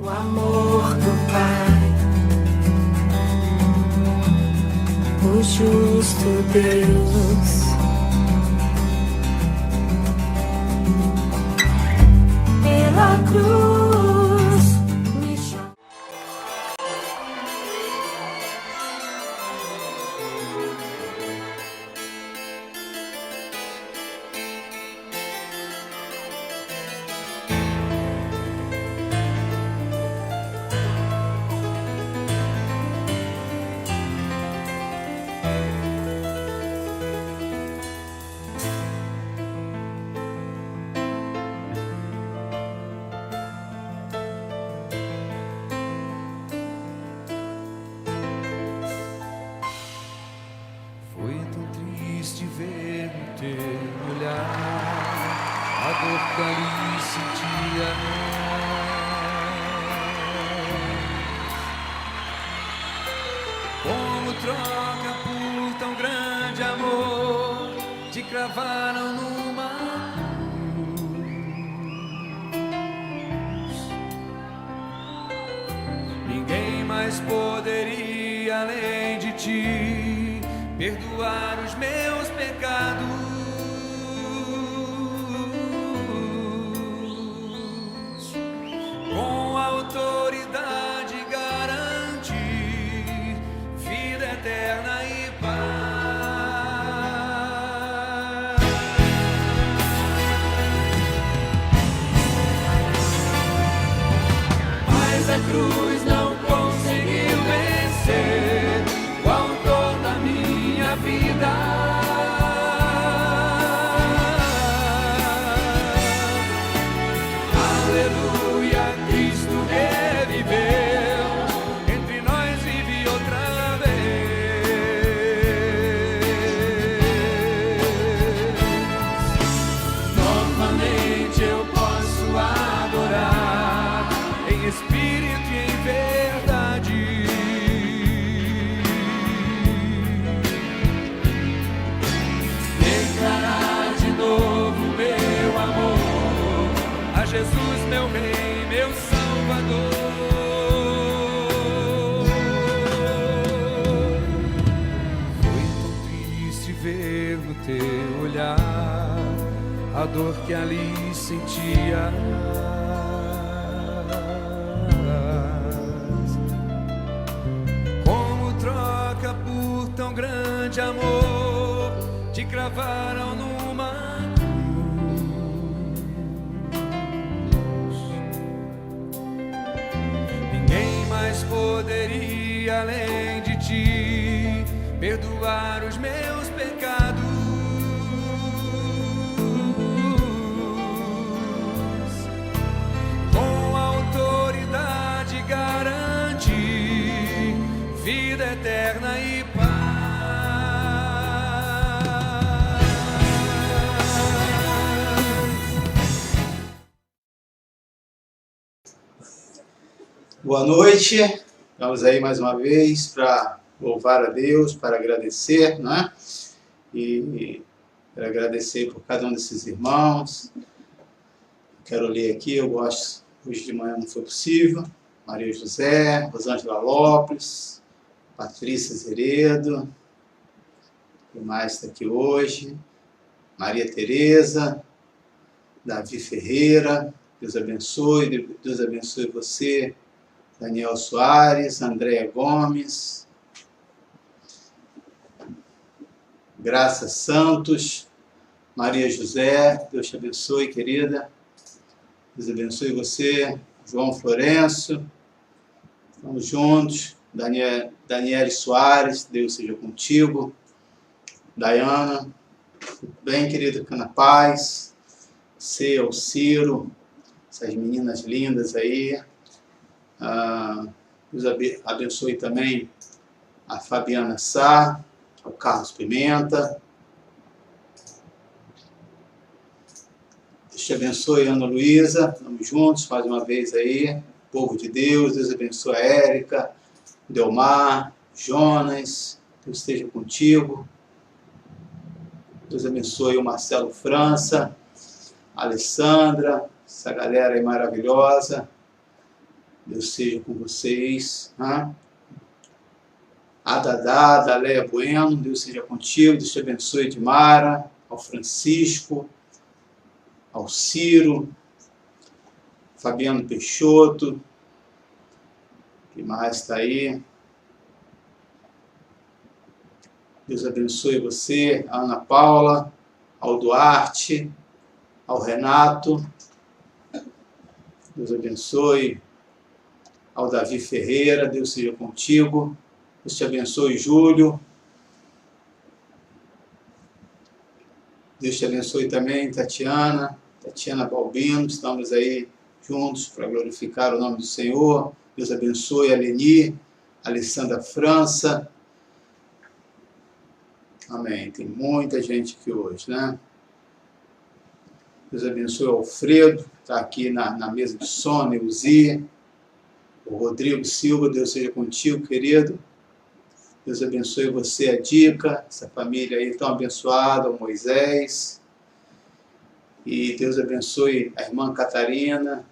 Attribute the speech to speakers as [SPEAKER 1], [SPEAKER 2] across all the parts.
[SPEAKER 1] O amor do Pai, o justo Deus, pela cruz me chamou.
[SPEAKER 2] Foi tão triste ver no teu olhar a dor que ali sentia. Como troca por tão grande amor, te cravaram numa cruz. Ninguém mais poderia além de ti perdoar os meus pecados. Com autoridade garantir vida eterna e paz. Mas a cruz não conseguiu vencer o autor da minha vida. Aleluia, Cristo reviveu, entre nós vive outra vez. Novamente eu posso adorar em espírito e em verdade. Declarar de novo meu amor a Jesus, meu Rei, meu Salvador. Foi tão triste ver no teu olhar a dor que ali sentia. Como troca por tão grande amor, te cravaram numa cruz. Ninguém mais poderia além de ti perdoar os meus pecados. Com autoridade garantir vida eterna e paz.
[SPEAKER 3] Boa noite, vamos aí mais uma vez para louvar a Deus, para agradecer, né? E para agradecer por cada um desses irmãos. Quero ler aqui, eu gosto, hoje de manhã não foi possível, Maria José, Rosângela Lopes, Patrícia Zeredo, quem mais está aqui hoje? Maria Tereza, Davi Ferreira, Deus abençoe você, Daniel Soares, Andréia Gomes, Graça Santos, Maria José, Deus te abençoe, querida. Deus abençoe você, João Florencio, estamos juntos. Daniele Soares, Deus seja contigo. Dayana, tudo bem, querida? Fica na paz. Você, o Ciro, essas meninas lindas aí. Deus abençoe também a Fabiana Sá, o Carlos Pimenta. Deus te abençoe, Ana Luísa. Estamos juntos mais uma vez aí. Povo de Deus, Deus abençoe a Érica, Delmar, Jonas. Deus esteja contigo. Deus abençoe o Marcelo França, a Alessandra, essa galera aí maravilhosa. Deus seja com vocês. Né? A Dadá, da Leia Bueno, Deus seja contigo, Deus te abençoe, Edmara, ao Francisco, ao Ciro, Fabiano Peixoto, que mais está aí? Deus abençoe você, a Ana Paula, ao Duarte, ao Renato, Deus abençoe, ao Davi Ferreira, Deus seja contigo, Deus te abençoe, Júlio, Deus te abençoe também, Tatiana Balbino, estamos aí juntos para glorificar o nome do Senhor, Deus abençoe a Leni, a Alessandra França, amém, tem muita gente aqui hoje, né? Deus abençoe o Alfredo, que está aqui na mesa de som, Neuzi, o Rodrigo Silva, Deus seja contigo, querido. Deus abençoe você, a Dica, essa família aí tão abençoada, o Moisés. E Deus abençoe a irmã Catarina,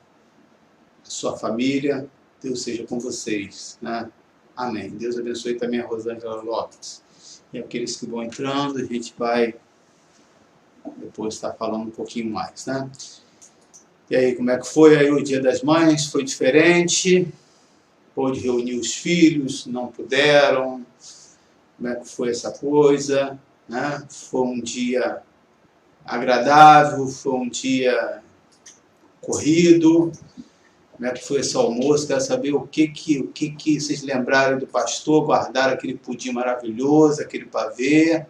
[SPEAKER 3] a sua família. Deus seja com vocês, né? Amém. Deus abençoe também a Rosângela Lopes. E aqueles que vão entrando, a gente vai depois estar falando um pouquinho mais, né? E aí, como é que foi aí o Dia das Mães? Foi diferente? Pôde reunir os filhos? Não puderam? Como é que foi essa coisa? Né? Foi um dia agradável? Foi um dia corrido? Como é que foi esse almoço? Quero saber o que vocês lembraram do pastor, guardaram aquele pudim maravilhoso, aquele pavê.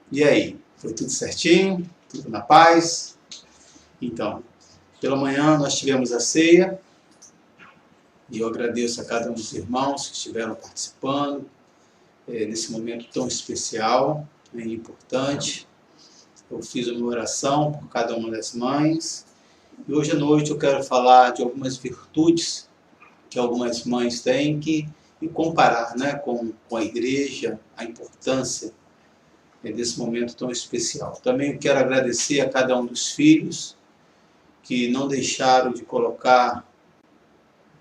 [SPEAKER 3] E aí? Foi tudo certinho? Tudo na paz? Então, pela manhã nós tivemos a ceia, e eu agradeço a cada um dos irmãos que estiveram participando nesse momento tão especial e importante. Eu fiz uma oração por cada uma das mães, e hoje à noite eu quero falar de algumas virtudes que algumas mães têm e comparar, né, com a igreja, a importância desse momento tão especial. Também quero agradecer a cada um dos filhos que não deixaram de colocar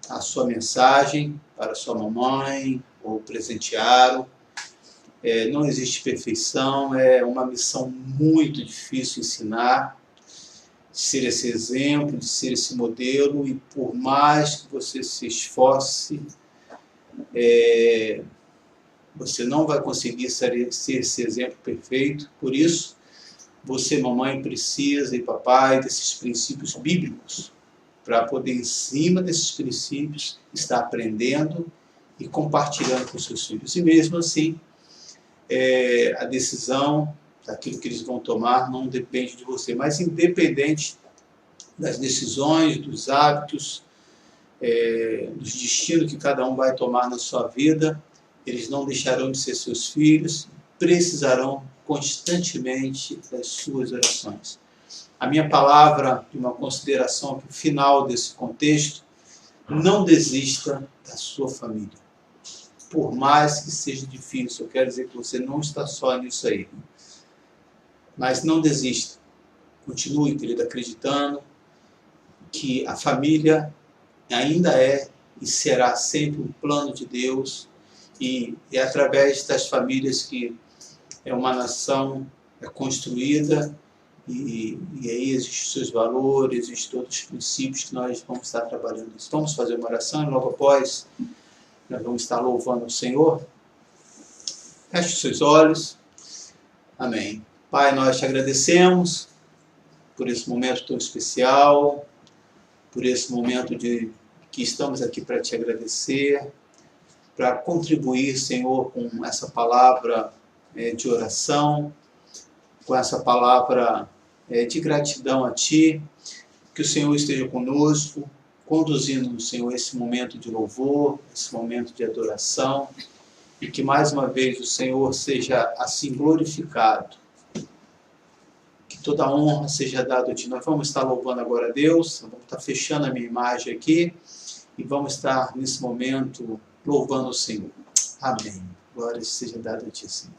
[SPEAKER 3] a sua mensagem para sua mamãe, ou presentearam. Não existe perfeição, é uma missão muito difícil ensinar, de ser esse exemplo, de ser esse modelo, e por mais que você se esforce, você não vai conseguir ser esse exemplo perfeito. Por isso, você, mamãe, precisa, e papai, desses princípios bíblicos, para poder, em cima desses princípios, estar aprendendo e compartilhando com seus filhos. E mesmo assim, a decisão daquilo que eles vão tomar não depende de você, mas independente das decisões, dos hábitos, dos destinos que cada um vai tomar na sua vida, eles não deixarão de ser seus filhos, precisarão constantemente das suas orações. A minha palavra de uma consideração final desse contexto: não desista da sua família. Por mais que seja difícil, eu quero dizer que você não está só nisso aí. Mas não desista. Continue, querido, acreditando que a família ainda é e será sempre um plano de Deus, e é através das famílias que uma nação é construída, e aí existem os seus valores, existem todos os princípios que nós vamos estar trabalhando. Vamos fazer uma oração e logo após nós vamos estar louvando o Senhor. Feche os seus olhos. Amém. Pai, nós te agradecemos por esse momento tão especial, por esse momento que estamos aqui para te agradecer, para contribuir, Senhor, com essa palavra de oração, com essa palavra de gratidão a Ti. Que o Senhor esteja conosco, conduzindo, Senhor, esse momento de louvor, esse momento de adoração, e que mais uma vez o Senhor seja assim glorificado, que toda a honra seja dada a Ti. Nós vamos estar louvando agora a Deus, vamos estar fechando a minha imagem aqui, e vamos estar nesse momento louvando o Senhor. Amém. Glória seja dada a Ti, Senhor.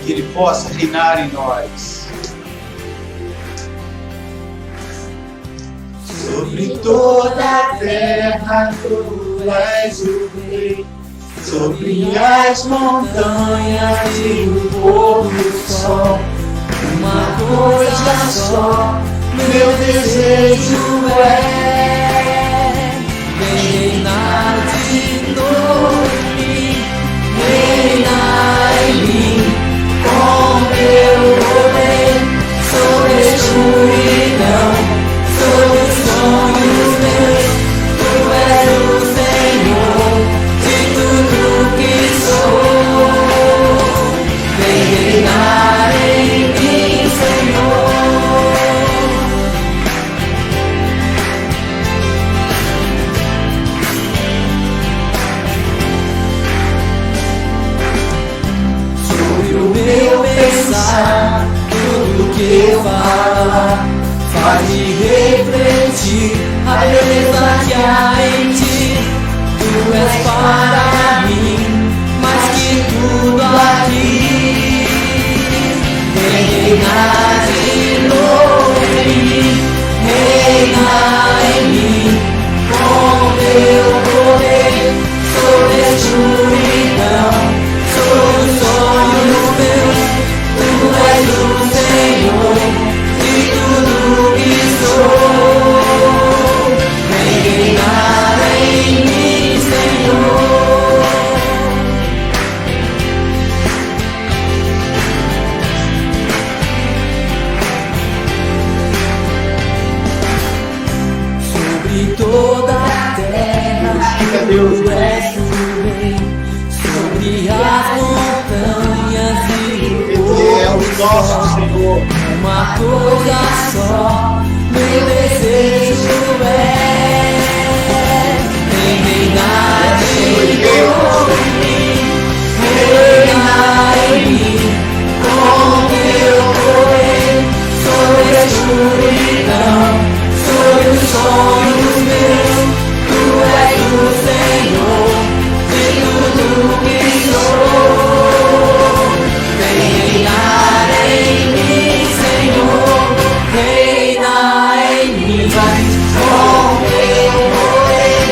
[SPEAKER 3] que Ele possa reinar em nós. Sobre toda a terra tu és o Rei, sobre as montanhas e o pôr do sol, uma coisa só, meu desejo é reinar de novo em mim, reinar em mim, com teu poder, sobre a escuridão, sobre os sonhos meus, tu és o Senhor de tudo que sou, vem reinar em mim, Senhor. Sobre o meu pensar, tudo que eu falar, faz-me refletir a beleza que há em ti. Tu és para mim mais que tudo aqui. Vem reinar de novo em mim, reinar em mim, com teu poder, sobre a escuridão, sobre os sonhos meus. Tu és o Senhor de tudo que sou, vem reinar em mim, Senhor. Sobre toda a terra, tu és o Rei, sobre as montanhas e o nosso Senhor, uma coisa só, meu desejo é reinar de novo em mim, reinar em mim, com teu poder, sobre a escuridão, sobre os sonhos meus. Tu és o Senhor de tudo que sou, vem reinar em mim, Senhor, reinar em mim, com teu poder,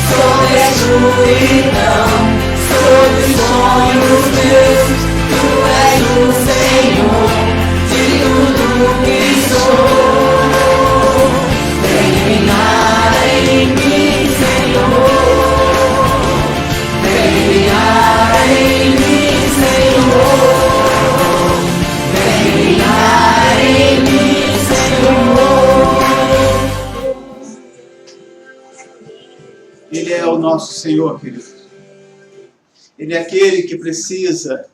[SPEAKER 3] sobre a escuridão, sobre os sonhos meus. Tu és o Senhor de tudo que sou, vem reinar em mim, Senhor, vem reinar em mim, Senhor, vem reinar em mim, Senhor. Ele é o nosso Senhor, querido. Ele é aquele que precisa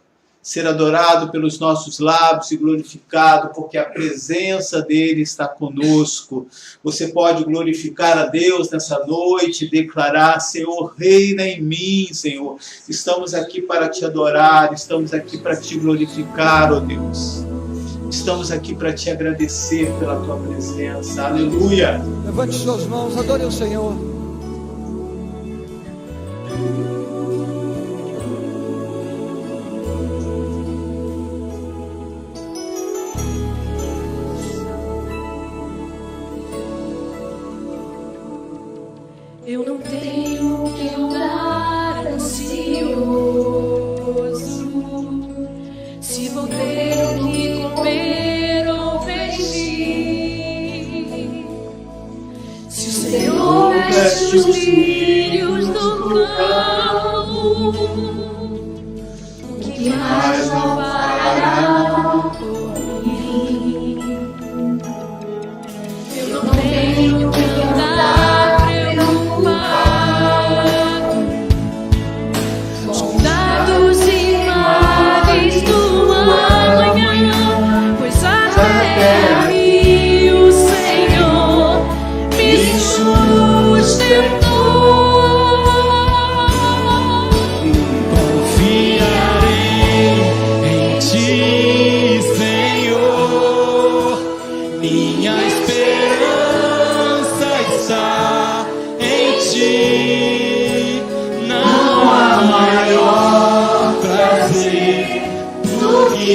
[SPEAKER 3] ser adorado pelos nossos lábios e glorificado, porque a presença dele está conosco. Você pode glorificar a Deus nessa noite e declarar: Senhor, reina em mim, Senhor. Estamos aqui para te adorar, estamos aqui para te glorificar, ó Deus. Estamos aqui para te agradecer pela tua presença. Aleluia.
[SPEAKER 4] Levante suas mãos, adore o Senhor.
[SPEAKER 1] Eu não tenho que andar ansioso, se vou ter que comer ou vestir. Se o Senhor veste os lírios do campo, o que mais não fará por mim? Eu não tenho que andar com dados e males do amanhã, pois até aí o Senhor me sustentou.
[SPEAKER 2] Confiarei em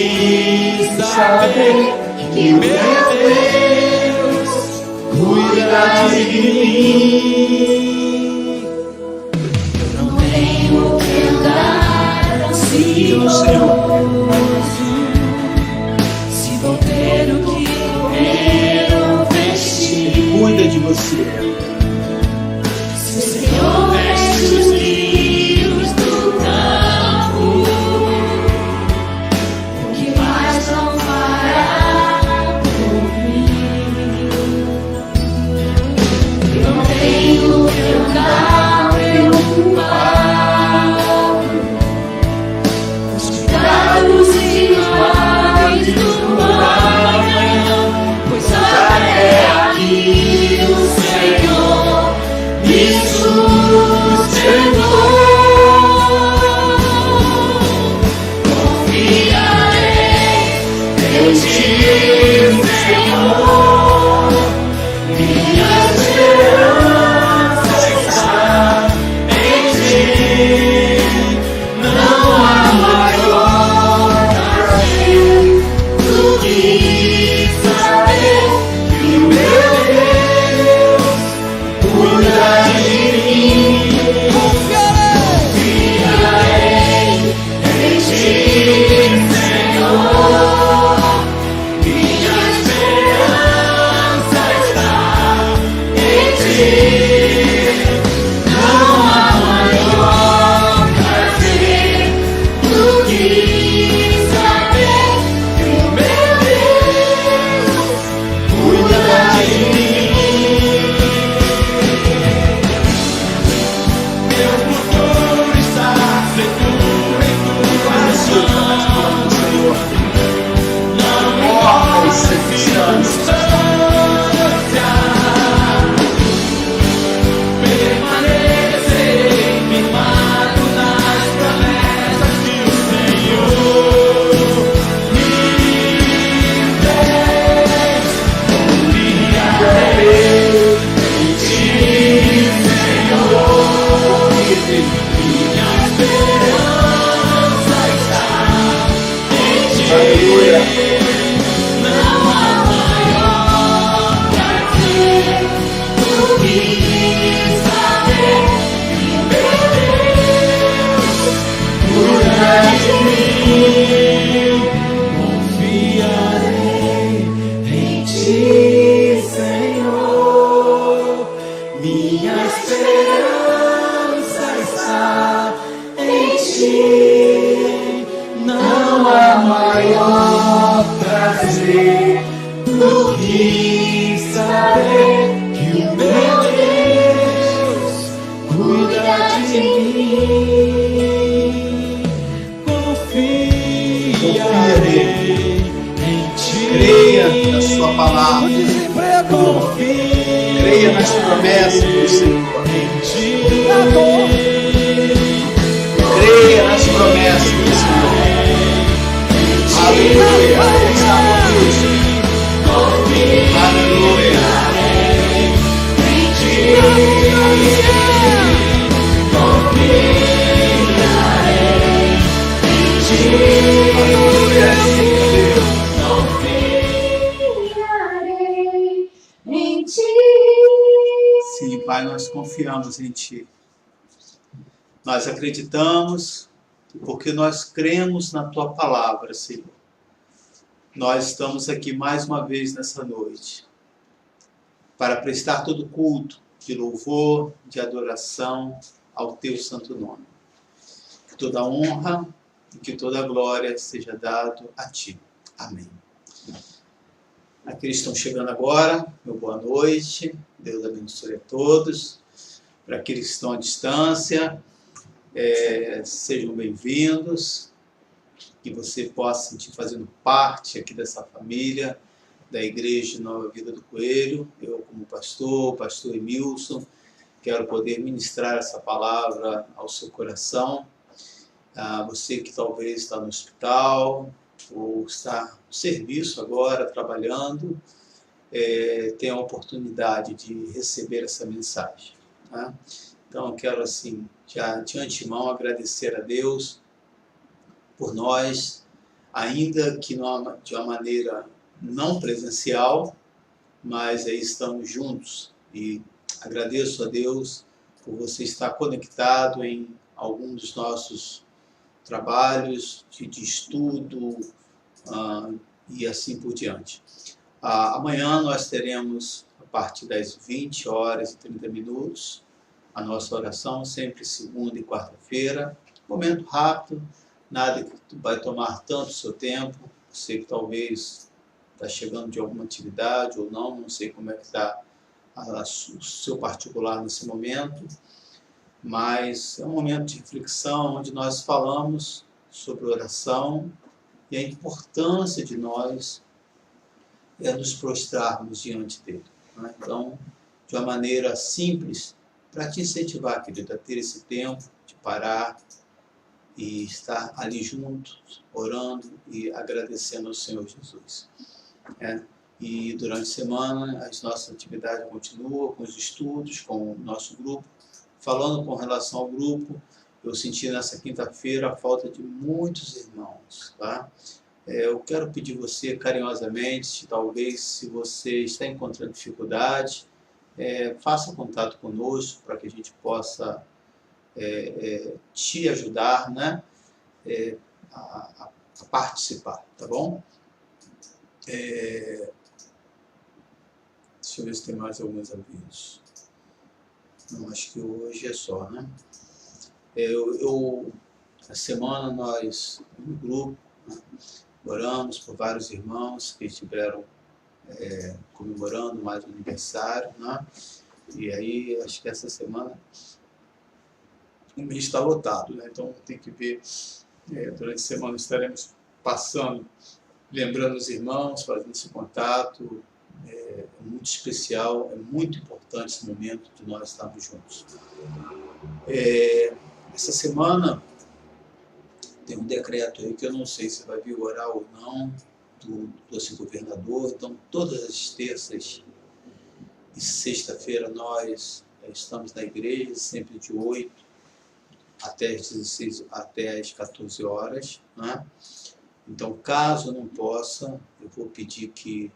[SPEAKER 2] quis saber que meu Deus cuida de mim.
[SPEAKER 1] Não tenho que andar ansioso, se vou ter o que comer ou vestir.
[SPEAKER 3] Cuida de você.
[SPEAKER 1] Se o Senhor veste os lírios do campo, o que mais não fará por mim? Não tenho que andar preocupado, os cuidados e males do amanhã, pois até aqui o Senhor me sustentou. Confiarei em Ti, Senhor, minha esperança está em Ti. Não há maior prazer do que saber que o meu Deus cuida de mim. Confiarei em Ti, Senhor, minha esperança está em Ti. Não há maior prazer do que saber que o meu Deus cuida de mim.
[SPEAKER 2] Meu futuro está seguro em Tuas mãos. Não importa as circunstâncias, permanecerei firmado nas promessas que o Senhor me fez. Confiarei em Ti, Senhor, minha esperança está em Ti. Não há maior prazer do que saber que meu Deus cuida de mim. Confiarei em Ti, Senhor, minha esperança está em Ti. Não há maior prazer do que saber que o meu Deus cuida de mim. Confiarei em Ti.
[SPEAKER 3] Creia na sua palavra. Creia nas promessas do Senhor. Creia nas promessas do Senhor. Aleluia. Aleluia.
[SPEAKER 1] Confiarei em Ti.
[SPEAKER 3] Sim, Pai, nós confiamos em Ti. Nós acreditamos, porque nós cremos na Tua palavra, Senhor. Nós estamos aqui mais uma vez nessa noite para prestar todo culto de louvor, de adoração ao Teu santo nome. Que toda honra e que toda glória seja dado a Ti. Amém. Aqueles que estão chegando agora, meu boa noite. Deus abençoe a todos. Para aqueles que estão à distância, sejam bem-vindos. Que você possa sentir fazendo parte aqui dessa família da Igreja de Nova Vida do Coelho. Eu, como pastor Emilson, quero poder ministrar essa palavra ao seu coração. Você que talvez está no hospital ou está no serviço agora, trabalhando, tem a oportunidade de receber essa mensagem. Tá? Então, eu quero, assim, já de antemão agradecer a Deus por nós ainda que de uma maneira não presencial, mas aí estamos juntos e agradeço a Deus por você estar conectado em algum dos nossos trabalhos de estudo e assim por diante. Amanhã nós teremos, a partir das 20 horas e 30 minutos, a nossa oração, sempre segunda e quarta-feira. Momento rápido, nada que vai tomar tanto seu tempo. Você que talvez está chegando de alguma atividade ou não sei como é que está o seu particular nesse momento, mas é um momento de reflexão onde nós falamos sobre oração e a importância de nós nos prostrarmos diante dele. Né? Então, de uma maneira simples, para te incentivar, querido, a ter esse tempo de parar e estar ali juntos, orando e agradecendo ao Senhor Jesus. E durante a semana, as nossas atividades continuam com os estudos, com o nosso grupo. Falando com relação ao grupo, eu senti nessa quinta-feira a falta de muitos irmãos. Tá? Eu quero pedir você carinhosamente, talvez, se você está encontrando dificuldade, faça contato conosco para que a gente possa te ajudar, né, a participar, tá bom? Deixa eu ver se tem mais alguns avisos. Não, acho que hoje é só, né? A semana nós, no grupo, né, oramos por vários irmãos que estiveram comemorando mais um aniversário, né? E aí, acho que essa semana o mês está lotado, né? Então tem que ver, durante a semana estaremos passando, lembrando os irmãos, fazendo esse contato. É muito especial, é muito importante esse momento de nós estarmos juntos. Essa semana tem um decreto aí que eu não sei se vai vigorar ou não, do doce governador. Então, todas as terças e sexta-feira nós estamos na igreja, sempre de 8 até as 16, até as 14 horas. Né? Então, caso não possa, eu vou pedir que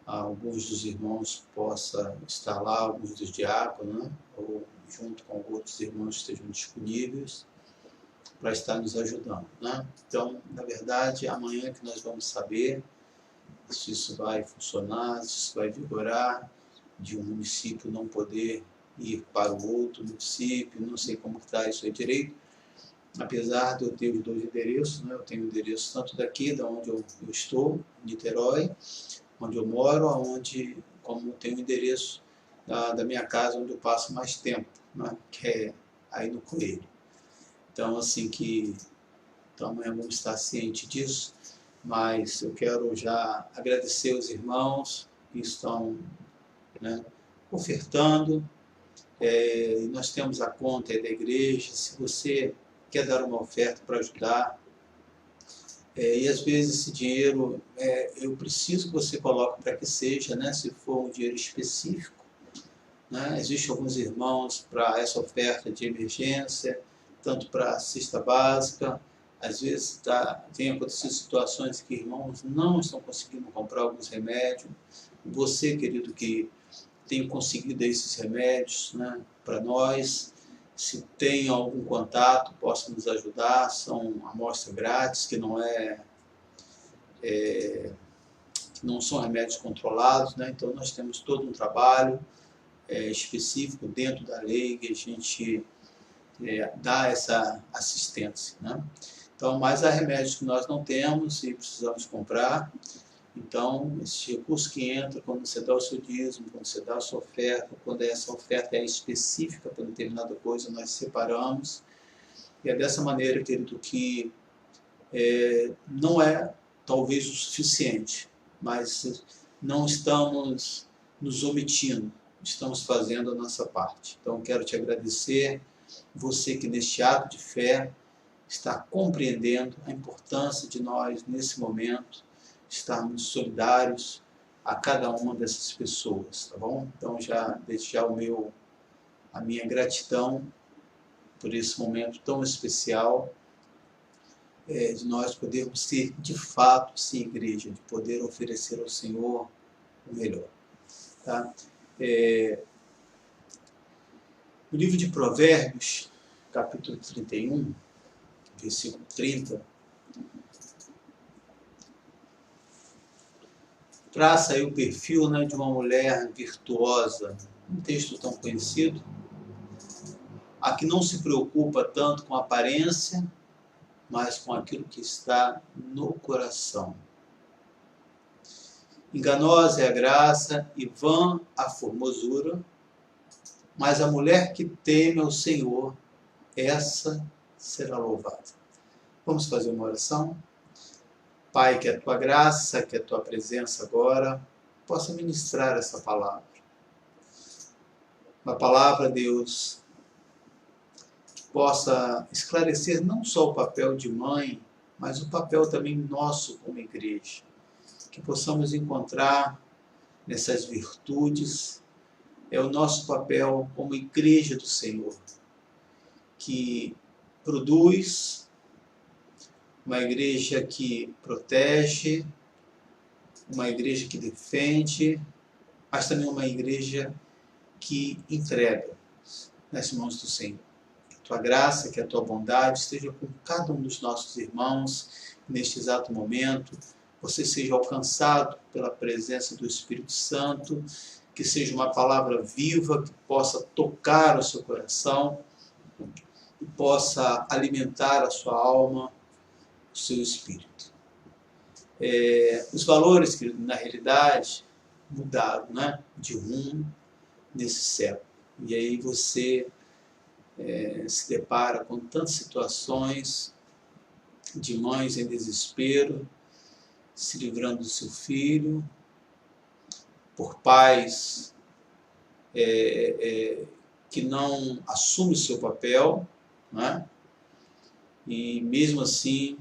[SPEAKER 3] alguns dos irmãos possam estar lá, alguns dos diáconos, né? Ou junto com outros irmãos que estejam disponíveis para estar nos ajudando. Né? Então, na verdade, amanhã que nós vamos saber se isso vai funcionar, se isso vai vigorar, de um município não poder ir para o outro município, não sei como está isso aí direito, apesar de eu ter os dois endereços, né? Eu tenho o endereço tanto daqui, da onde eu estou, Niterói, onde eu moro, como tenho o endereço da minha casa, onde eu passo mais tempo, né? Que é aí no Coelho. Então, assim então amanhã vamos estar cientes disso, mas eu quero já agradecer os irmãos que estão, né, ofertando. Nós temos a conta aí da igreja, se você quer dar uma oferta para ajudar, e às vezes esse dinheiro, eu preciso que você coloque para que seja, né, se for um dinheiro específico, né? Existem alguns irmãos para essa oferta de emergência, tanto para a cesta básica. Às vezes tem acontecido situações que irmãos não estão conseguindo comprar alguns remédios. Você, querido, que tem conseguido esses remédios, né, para nós, se tem algum contato, possa nos ajudar. São amostra grátis, que não são remédios controlados, né? Então nós temos todo um trabalho específico dentro da lei que a gente dá essa assistência, né? Então, mas há remédios que nós não temos e precisamos comprar. Então, esse recurso que entra quando você dá o seu dízimo, quando você dá a sua oferta, quando essa oferta é específica para determinada coisa, nós separamos. E é dessa maneira, querido, que não é talvez o suficiente, mas não estamos nos omitindo, estamos fazendo a nossa parte. Então, quero te agradecer, você que neste ato de fé está compreendendo a importância de nós, nesse momento, estarmos solidários a cada uma dessas pessoas, tá bom? Então, desde já a minha gratidão por esse momento tão especial. de nós podermos ser, de fato, sim, igreja, de poder oferecer ao Senhor o melhor. Tá? No livro de Provérbios, capítulo 31, versículo 30, traça aí o perfil, né, de uma mulher virtuosa, um texto tão conhecido, a que não se preocupa tanto com a aparência, mas com aquilo que está no coração. Enganosa é a graça e vã a formosura, mas a mulher que teme ao Senhor, essa será louvada. Vamos fazer uma oração? Pai, que a tua graça, que a tua presença agora possa ministrar essa palavra. Uma palavra, Deus, que possa esclarecer não só o papel de mãe, mas o papel também nosso como igreja. Que possamos encontrar nessas virtudes o nosso papel como igreja do Senhor, que produz, uma igreja que protege, uma igreja que defende, mas também uma igreja que entrega nas mãos do Senhor. Que a tua graça, que a tua bondade esteja com cada um dos nossos irmãos neste exato momento. Você seja alcançado pela presença do Espírito Santo, que seja uma palavra viva, que possa tocar o seu coração e possa alimentar a sua alma, o seu espírito. Os valores, que na realidade mudaram, né, de rumo nesse século. E aí você se depara com tantas situações de mães em desespero, se livrando do seu filho, por pais que não assumem o seu papel, né? E mesmo assim,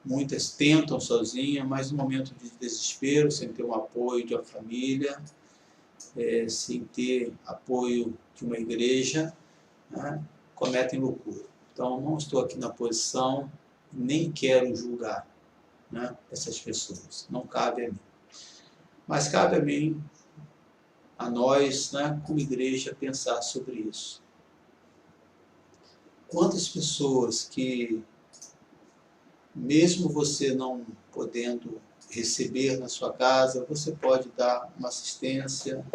[SPEAKER 3] muitas tentam sozinhas, mas no momento de desespero, sem ter um apoio de uma família, sem ter apoio de uma igreja, né? Cometem loucura. Então, não estou aqui na posição, nem quero julgar, né, essas pessoas. Não cabe a mim. Mas cabe a mim, a nós, né, como igreja, pensar sobre isso. Quantas pessoas que, mesmo você não podendo receber na sua casa, você pode dar uma assistência,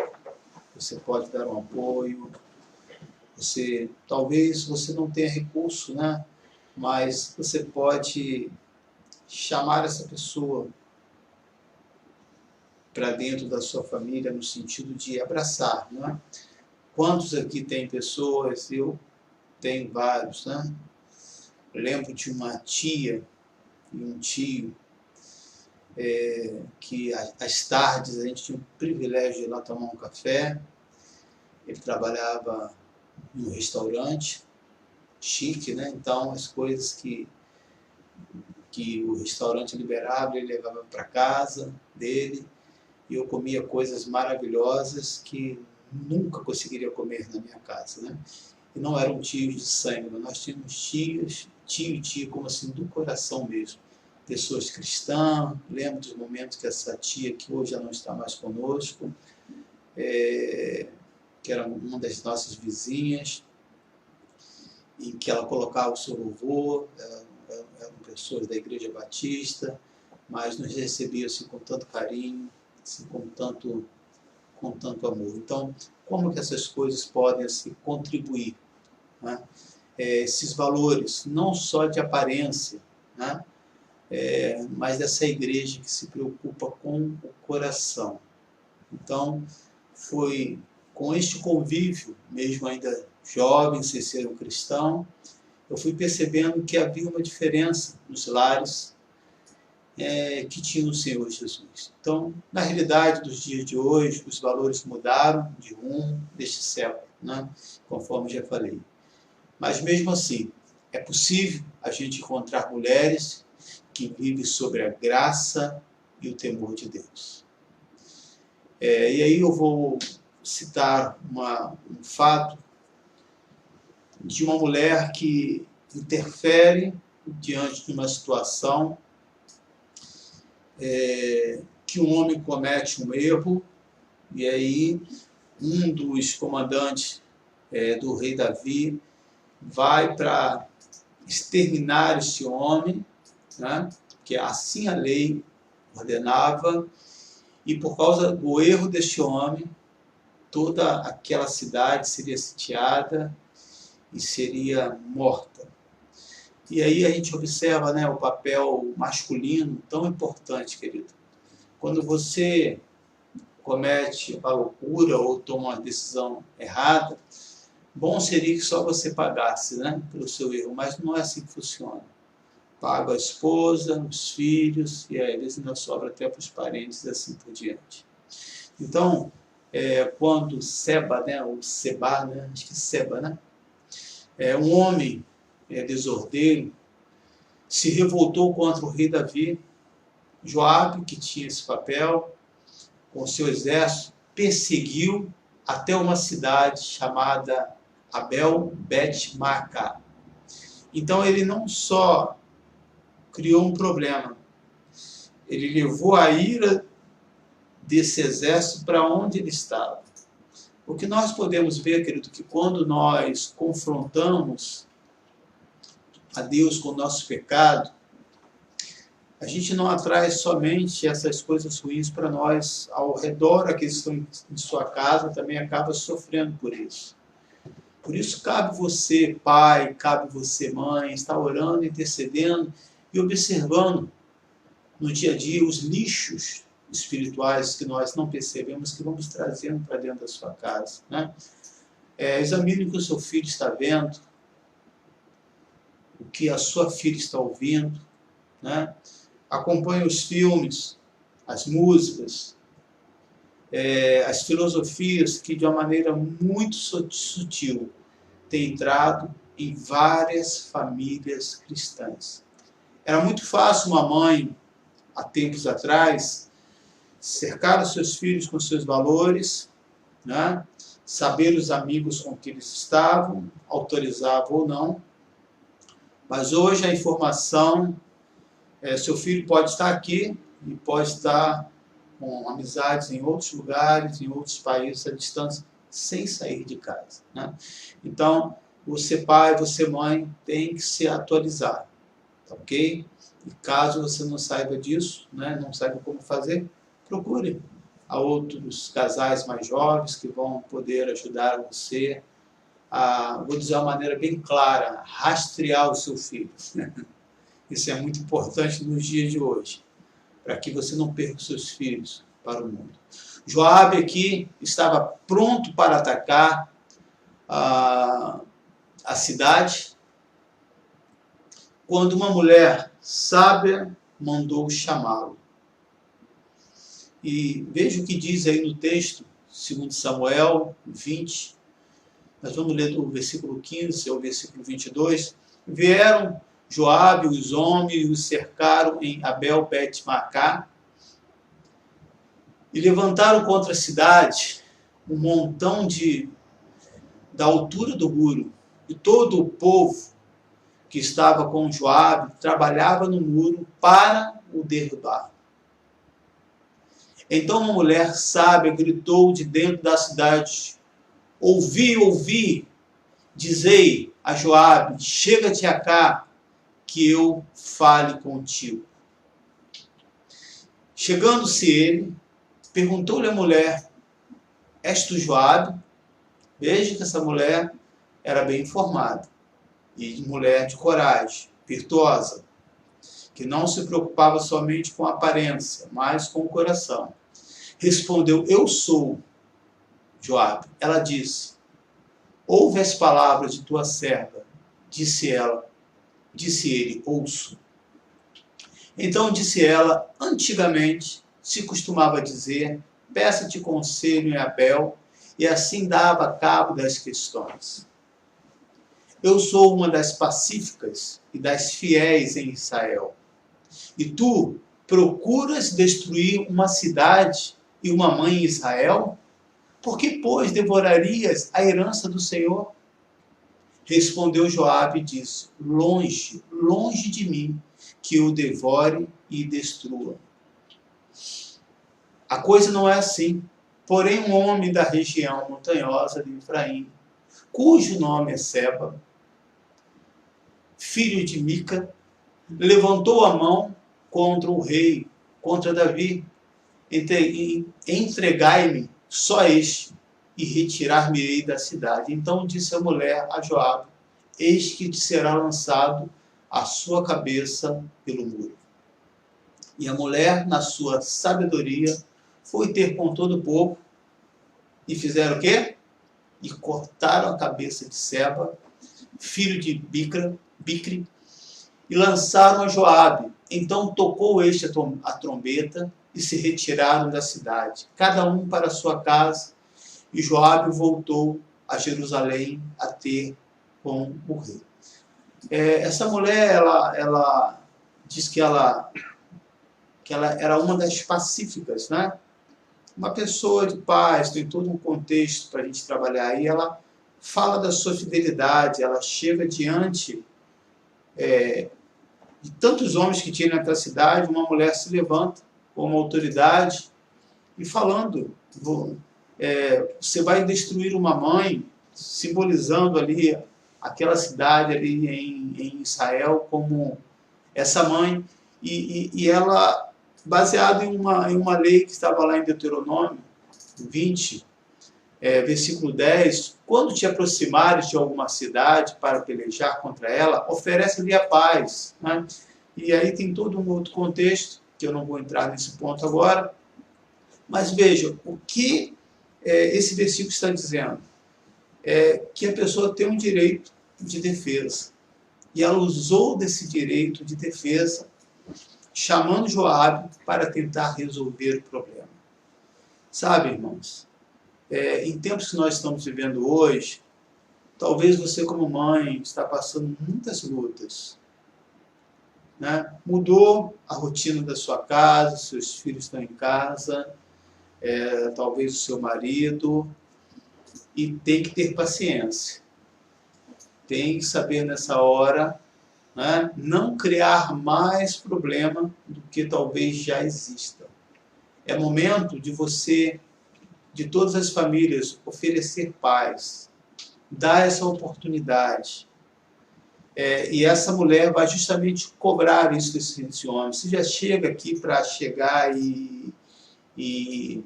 [SPEAKER 3] você pode dar um apoio, talvez você não tenha recurso, né, mas você pode chamar essa pessoa para dentro da sua família, no sentido de abraçar, né? Quantos aqui tem pessoas, eu tenho vários, né? Eu lembro de uma tia e um tio, que às tardes a gente tinha o privilégio de ir lá tomar um café. Ele trabalhava em um restaurante chique, né? Então as coisas que o restaurante liberava, ele levava para casa dele, e eu comia coisas maravilhosas que nunca conseguiria comer na minha casa, né? E não eram tios de sangue, mas nós tínhamos tios, tio e tia, como assim, do coração mesmo. Pessoas cristãs. Lembro dos momentos que essa tia, que hoje já não está mais conosco, que era uma das nossas vizinhas, em que ela colocava o seu louvor, eram pessoas da Igreja Batista, mas nos recebia assim, com tanto carinho, assim, com tanto amor. Então, como que essas coisas podem assim, contribuir, né? Esses valores, não só de aparência, né? Mas dessa igreja que se preocupa com o coração. Então, foi com este convívio, mesmo ainda jovem, sem ser um cristão, eu fui percebendo que havia uma diferença nos lares que tinham o Senhor Jesus. Então, na realidade dos dias de hoje, os valores mudaram de rumo deste século, né? Conforme já falei. Mas mesmo assim, é possível a gente encontrar mulheres que vivem sobre a graça e o temor de Deus. E aí eu vou citar um fato de uma mulher que interfere diante de uma situação que um homem comete um erro, e aí um dos comandantes do rei Davi vai para exterminar esse homem, né? Que assim a lei ordenava, e por causa do erro deste homem, toda aquela cidade seria sitiada e seria morta. E aí a gente observa, né, o papel masculino tão importante, querido. Quando você comete a loucura ou toma uma decisão errada, bom seria que só você pagasse, né, pelo seu erro, mas não é assim que funciona. Paga a esposa, os filhos, e às vezes ainda sobra até para os parentes e assim por diante. Então, quando Seba, né, ou Seba, né, acho que Seba, né, um homem desordeiro, se revoltou contra o rei Davi. Joabe, que tinha esse papel, com seu exército, perseguiu até uma cidade chamada Abel Bet-Maacá. Então ele não só criou um problema, ele levou a ira desse exército para onde ele estava. O que nós podemos ver, querido, que quando nós confrontamos a Deus com o nosso pecado, a gente não atrai somente essas coisas ruins para nós ao redor, aqueles que estão em sua casa também acabam sofrendo por isso. Por isso cabe você, pai, cabe você, mãe, estar orando, intercedendo e observando no dia a dia os lixos espirituais que nós não percebemos, que vamos trazendo para dentro da sua casa, né? Examine o que o seu filho está vendo, o que a sua filha está ouvindo, né? Acompanhe os filmes, as músicas, as filosofias que de uma maneira muito sutil têm entrado em várias famílias cristãs. Era muito fácil uma mãe, há tempos atrás, cercar os seus filhos com seus valores, né? Saber os amigos com que eles estavam, autorizava ou não. Mas hoje a informação, seu filho pode estar aqui e pode estar com amizades em outros lugares, em outros países, à distância, sem sair de casa, né? Então, você pai, você mãe, tem que se atualizar, tá ok? E caso você não saiba disso, né, não saiba como fazer, procure a outros casais mais jovens que vão poder ajudar você a, vou dizer de uma maneira bem clara, rastrear o seu filho. Isso é muito importante nos dias de hoje, para que você não perca os seus filhos para o mundo. Joabe aqui estava pronto para atacar a cidade, quando uma mulher sábia mandou chamá-lo. E veja o que diz aí no texto, 2 Samuel 20, nós vamos ler do versículo 15 ao versículo 22. Vieram Joabe, os homens, e os cercaram em Abel Bet-Maacá, e levantaram contra a cidade um montão da altura do muro, e todo o povo que estava com Joabe trabalhava no muro para o derrubar. Então uma mulher sábia gritou de dentro da cidade: ouvi, dizei a Joabe, chega-te cá, que eu fale contigo. Chegando-se ele, perguntou-lhe a mulher: és tu Joabe? Veja que essa mulher era bem informada, e mulher de coragem, virtuosa, que não se preocupava somente com a aparência, mas com o coração. Respondeu: eu sou Joabe. Ela disse: ouve as palavras de tua serva. Disse ele: ouço. Então disse ela: antigamente se costumava dizer, peça-te conselho em Abel, e assim dava cabo das questões. Eu sou uma das pacíficas e das fiéis em Israel. E tu procuras destruir uma cidade e uma mãe em Israel? Por que, pois, devorarias a herança do Senhor? Respondeu Joabe e disse: longe, longe de mim, que eu devore e destrua. A coisa não é assim. Porém, um homem da região montanhosa de Efraim, cujo nome é Seba, filho de Mica, levantou a mão contra o rei, contra Davi. Entregai-me só este, e retirar-me-ei da cidade. Então disse a mulher a Joabe: eis que te será lançado a sua cabeça pelo muro. E a mulher, na sua sabedoria, foi ter com todo o povo, e fizeram o quê? E cortaram a cabeça de Seba, filho de Bicri, e lançaram a Joabe. Então tocou este a trombeta, e se retiraram da cidade, cada um para a sua casa, e Joabe voltou a Jerusalém a ter com o rei. Essa mulher, ela diz que ela era uma das pacíficas, né? Uma pessoa de paz, tem todo um contexto para a gente trabalhar aí. Ela fala da sua fidelidade, ela chega diante de tantos homens que tinha naquela cidade, uma mulher se levanta como autoridade e falando: você vai destruir uma mãe, simbolizando ali aquela cidade ali em Israel como essa mãe, e ela, baseado em uma lei que estava lá em Deuteronômio 20, versículo 10, quando te aproximares de alguma cidade para pelejar contra ela, oferece-lhe a paz, né? E aí tem todo um outro contexto, que eu não vou entrar nesse ponto agora, mas veja, o que esse versículo está dizendo é que a pessoa tem um direito de defesa, e ela usou desse direito de defesa, chamando Joabe para tentar resolver o problema. Sabe, irmãos, em tempos que nós estamos vivendo hoje, talvez você como mãe está passando muitas lutas, né? Mudou a rotina da sua casa, seus filhos estão em casa, talvez o seu marido, e tem que ter paciência. Tem que saber nessa hora, né, não criar mais problema do que talvez já exista. É momento de você, de todas as famílias, oferecer paz, dar essa oportunidade. E essa mulher vai justamente cobrar isso desse homem. Você já chega aqui para chegar e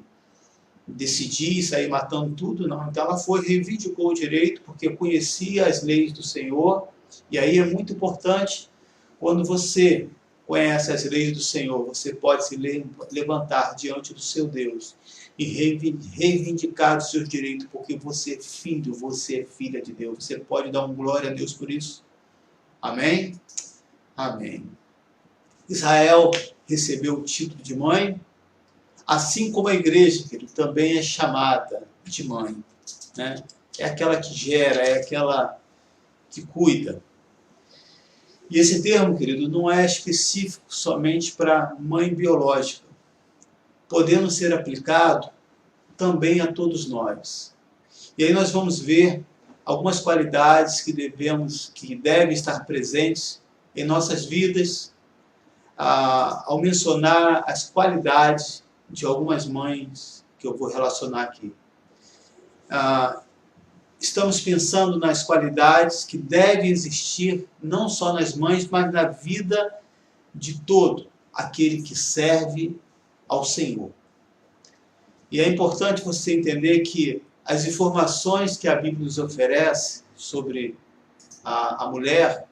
[SPEAKER 3] decidir sair matando tudo? Não. Então ela reivindicou o direito, porque conhecia as leis do Senhor. E aí é muito importante, quando você conhece as leis do Senhor, você pode se levantar diante do seu Deus e reivindicar os seus direitos, porque você é filho, você é filha de Deus. Você pode dar uma glória a Deus por isso? Amém? Amém. Israel recebeu o título de mãe, assim como a igreja, querido, também é chamada de mãe, né? É aquela que gera, é aquela que cuida. E esse termo, querido, não é específico somente para mãe biológica, podendo ser aplicado também a todos nós. E aí nós vamos ver algumas qualidades que devem estar presentes em nossas vidas, ao mencionar as qualidades de algumas mães que eu vou relacionar aqui. Estamos pensando nas qualidades que devem existir não só nas mães, mas na vida de todo aquele que serve ao Senhor. E é importante você entender que as informações que a Bíblia nos oferece sobre a mulher,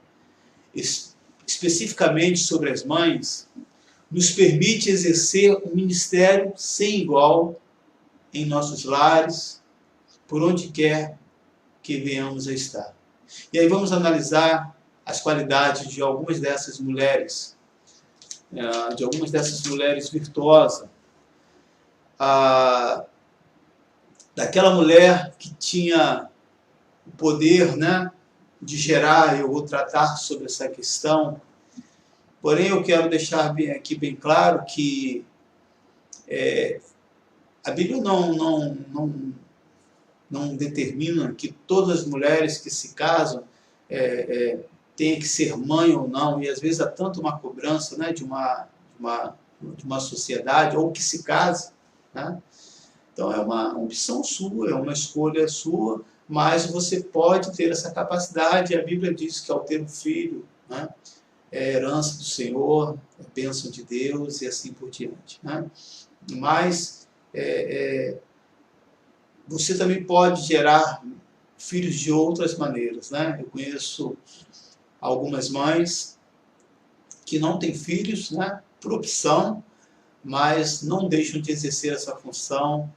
[SPEAKER 3] especificamente sobre as mães, nos permite exercer um ministério sem igual em nossos lares, por onde quer que venhamos a estar. E aí vamos analisar as qualidades de algumas dessas mulheres, virtuosas, daquela mulher que tinha o poder, né, de gerar. Eu vou tratar sobre essa questão, porém eu quero deixar aqui bem claro que a Bíblia não determina que todas as mulheres que se casam tenha que ser mãe ou não, e às vezes há tanto uma cobrança, né, de uma sociedade, ou que se case, né? Então é uma opção sua, é uma escolha sua, mas você pode ter essa capacidade. A Bíblia diz que ao ter um filho, né, é herança do Senhor, é bênção de Deus e assim por diante, né? Mas você também pode gerar filhos de outras maneiras, né? Eu conheço algumas mães que não têm filhos, né, por opção, mas não deixam de exercer essa função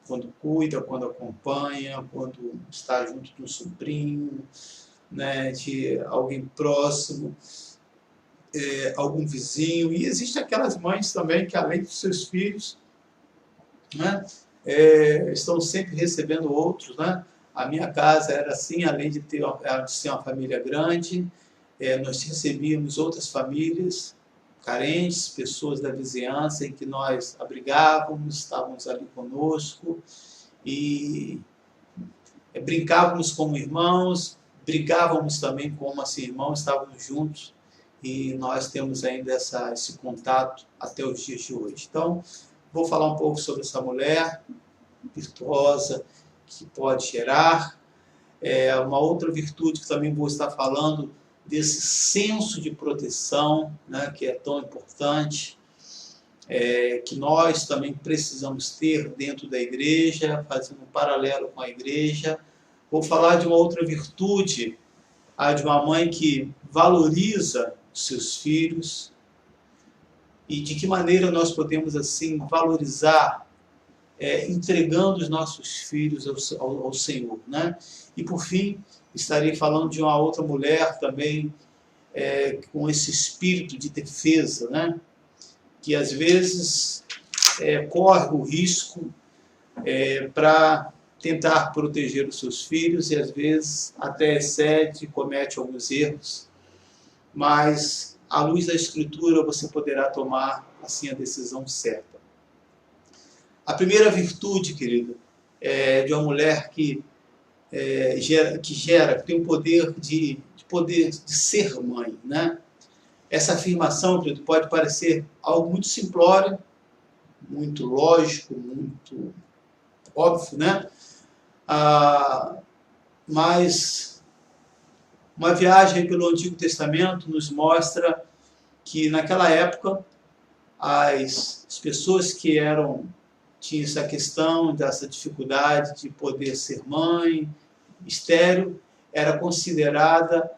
[SPEAKER 3] quando cuida, quando acompanha, quando está junto de um sobrinho, né, de alguém próximo, algum vizinho. E existem aquelas mães também que, além dos seus filhos, né, estão sempre recebendo outros, né? A minha casa era assim, além de ser uma família grande, nós recebíamos outras famílias carentes, pessoas da vizinhança em que nós abrigávamos, estávamos ali conosco e brincávamos como irmãos, brigávamos também como assim irmãos, estávamos juntos, e nós temos ainda esse contato até os dias de hoje. Então, vou falar um pouco sobre essa mulher virtuosa que pode gerar. Uma outra virtude que também vou estar falando, desse senso de proteção, né, que é tão importante, que nós também precisamos ter dentro da igreja, fazendo um paralelo com a igreja. Vou falar de uma outra virtude, a de uma mãe que valoriza seus filhos, e de que maneira nós podemos assim valorizar, entregando os nossos filhos ao Senhor, né? E por fim, estarei falando de uma outra mulher também, com esse espírito de defesa, né? Que às vezes corre o risco para tentar proteger os seus filhos, e às vezes até excede, comete alguns erros, mas à luz da Escritura você poderá tomar assim a decisão certa. A primeira virtude, querido, é de uma mulher que tem o poder de ser mãe, né? Essa afirmação, querido, pode parecer algo muito simplório, muito lógico, muito óbvio, né? Mas uma viagem pelo Antigo Testamento nos mostra que naquela época as pessoas que tinham essa questão, dessa dificuldade de poder ser mãe, estéril, era considerada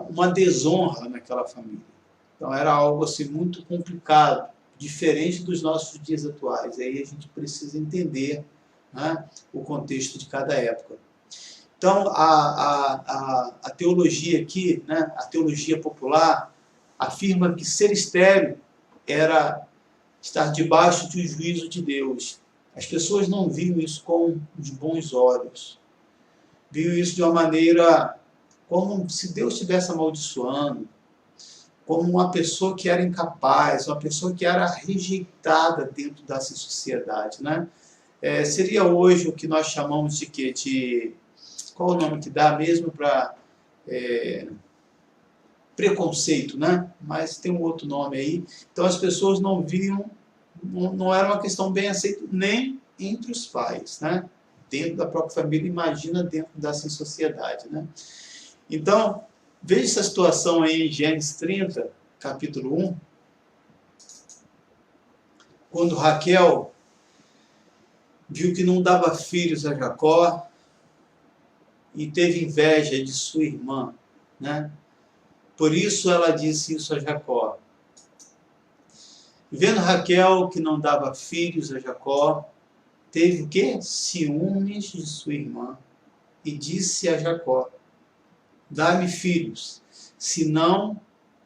[SPEAKER 3] uma desonra naquela família. Então era algo assim muito complicado, diferente dos nossos dias atuais. Aí a gente precisa entender, né, o contexto de cada época. Então a teologia aqui, né, a teologia popular, afirma que ser estéril era estar debaixo de um juízo de Deus. As pessoas não viam isso com os bons olhos. Viam isso de uma maneira como se Deus estivesse amaldiçoando, como uma pessoa que era incapaz, uma pessoa que era rejeitada dentro dessa sociedade, né? Seria hoje o que nós chamamos de quê? Qual o nome que dá mesmo para preconceito, né? Mas tem um outro nome aí. Então as pessoas não viam, não era uma questão bem aceita nem entre os pais, né? Dentro da própria família, imagina dentro dessa sociedade, né? Então, veja essa situação aí em Gênesis 30, capítulo 1, quando Raquel viu que não dava filhos a Jacó e teve inveja de sua irmã, né? Por isso ela disse isso a Jacó. Vendo Raquel que não dava filhos a Jacó, teve o quê? Ciúmes de sua irmã, e disse a Jacó: dá-me filhos, senão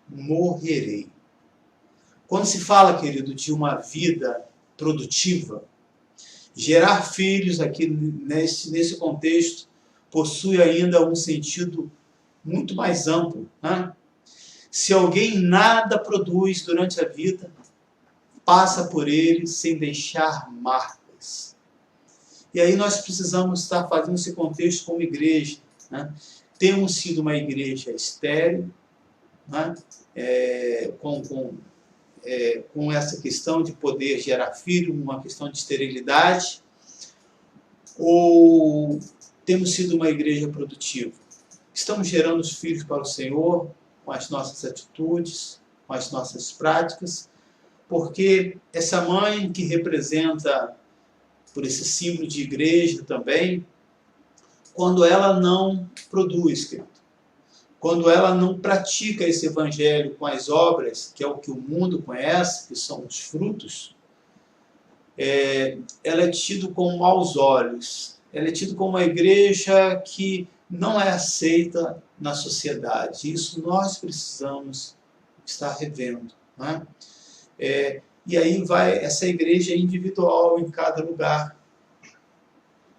[SPEAKER 3] morrerei. Quando se fala, querido, de uma vida produtiva, gerar filhos aqui nesse contexto possui ainda um sentido muito mais amplo, né? Se alguém nada produz durante a vida, passa por ele sem deixar marcas. E aí nós precisamos estar fazendo esse contexto como igreja, né? temos sido uma igreja estéril, né? Com essa questão de poder gerar filho, uma questão de esterilidade, ou temos sido uma igreja produtiva? Estamos gerando os filhos para o Senhor com as nossas atitudes, com as nossas práticas, porque essa mãe que representa, por esse símbolo de igreja também, quando ela não produz, querido, quando ela não pratica esse evangelho com as obras, que é o que o mundo conhece, que são os frutos, ela é tida com maus olhos, ela é tida como uma igreja que não é aceita na sociedade. Isso nós precisamos estar revendo, né? E aí vai essa igreja individual em cada lugar.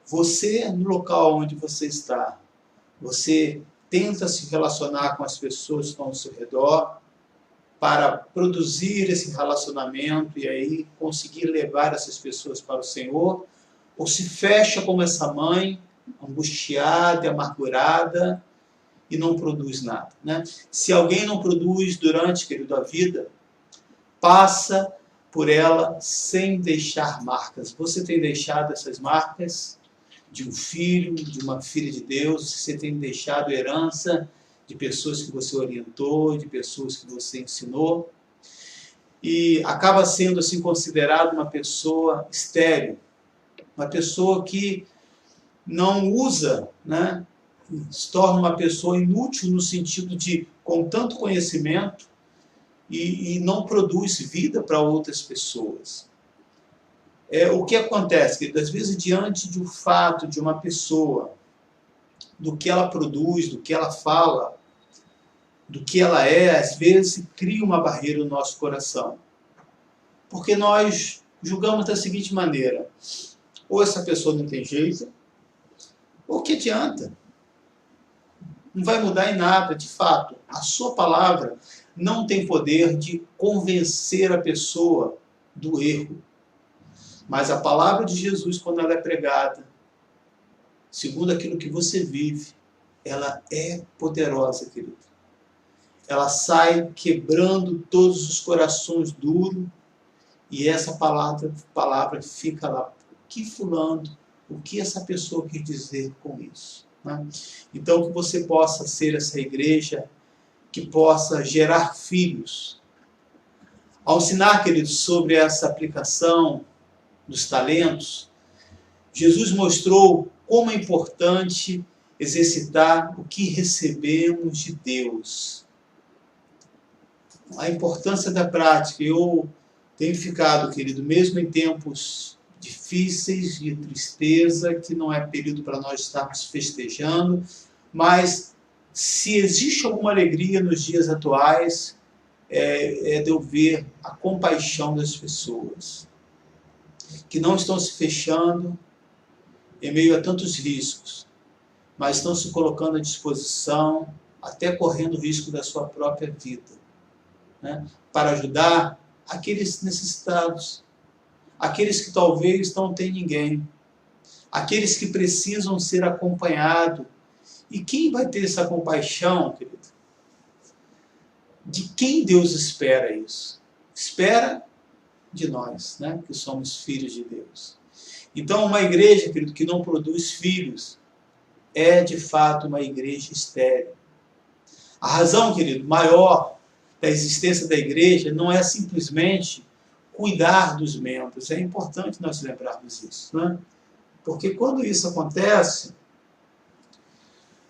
[SPEAKER 3] Você, no local onde você está, você tenta se relacionar com as pessoas que estão ao seu redor para produzir esse relacionamento e aí conseguir levar essas pessoas para o Senhor, ou se fecha como essa mãe, angustiada, amargurada, e não produz nada, né? Se alguém não produz durante, querido, a vida, passa por ela sem deixar marcas. Você tem deixado essas marcas de um filho, de uma filha de Deus? Você tem deixado herança de pessoas que você orientou, de pessoas que você ensinou, e acaba sendo assim considerado uma pessoa estéril, uma pessoa que não usa, né? Se torna uma pessoa inútil no sentido de, com tanto conhecimento, e não produz vida para outras pessoas. O que acontece? Que, às vezes, diante do fato de uma pessoa, do que ela produz, do que ela fala, do que ela é, às vezes cria uma barreira no nosso coração. Porque nós julgamos da seguinte maneira: ou essa pessoa não tem jeito, ou que adianta? Não vai mudar em nada. De fato, a sua palavra não tem poder de convencer a pessoa do erro. Mas a palavra de Jesus, quando ela é pregada, segundo aquilo que você vive, ela é poderosa, querido. Ela sai quebrando todos os corações duros, e essa palavra fica lá. O que fulano, o que essa pessoa quer dizer com isso? Né? Então, que você possa ser essa igreja que possa gerar filhos. Ao ensinar, queridos, sobre essa aplicação dos talentos, Jesus mostrou como é importante exercitar o que recebemos de Deus. A importância da prática. Eu tenho ficado, querido, mesmo em tempos difíceis, de tristeza, que não é período para nós estarmos festejando, mas se existe alguma alegria nos dias atuais, é de eu ver a compaixão das pessoas, que não estão se fechando em meio a tantos riscos, mas estão se colocando à disposição, até correndo o risco da sua própria vida, né? Para ajudar aqueles necessitados, aqueles que talvez não têm ninguém, aqueles que precisam ser acompanhados. E quem vai ter essa compaixão, querido? De quem Deus espera isso? Espera de nós, né? Que somos filhos de Deus. Então, uma igreja, querido, que não produz filhos, é de fato uma igreja estéril. A razão, querido, maior da existência da igreja não é simplesmente cuidar dos membros. É importante nós lembrarmos isso, né? Porque quando isso acontece,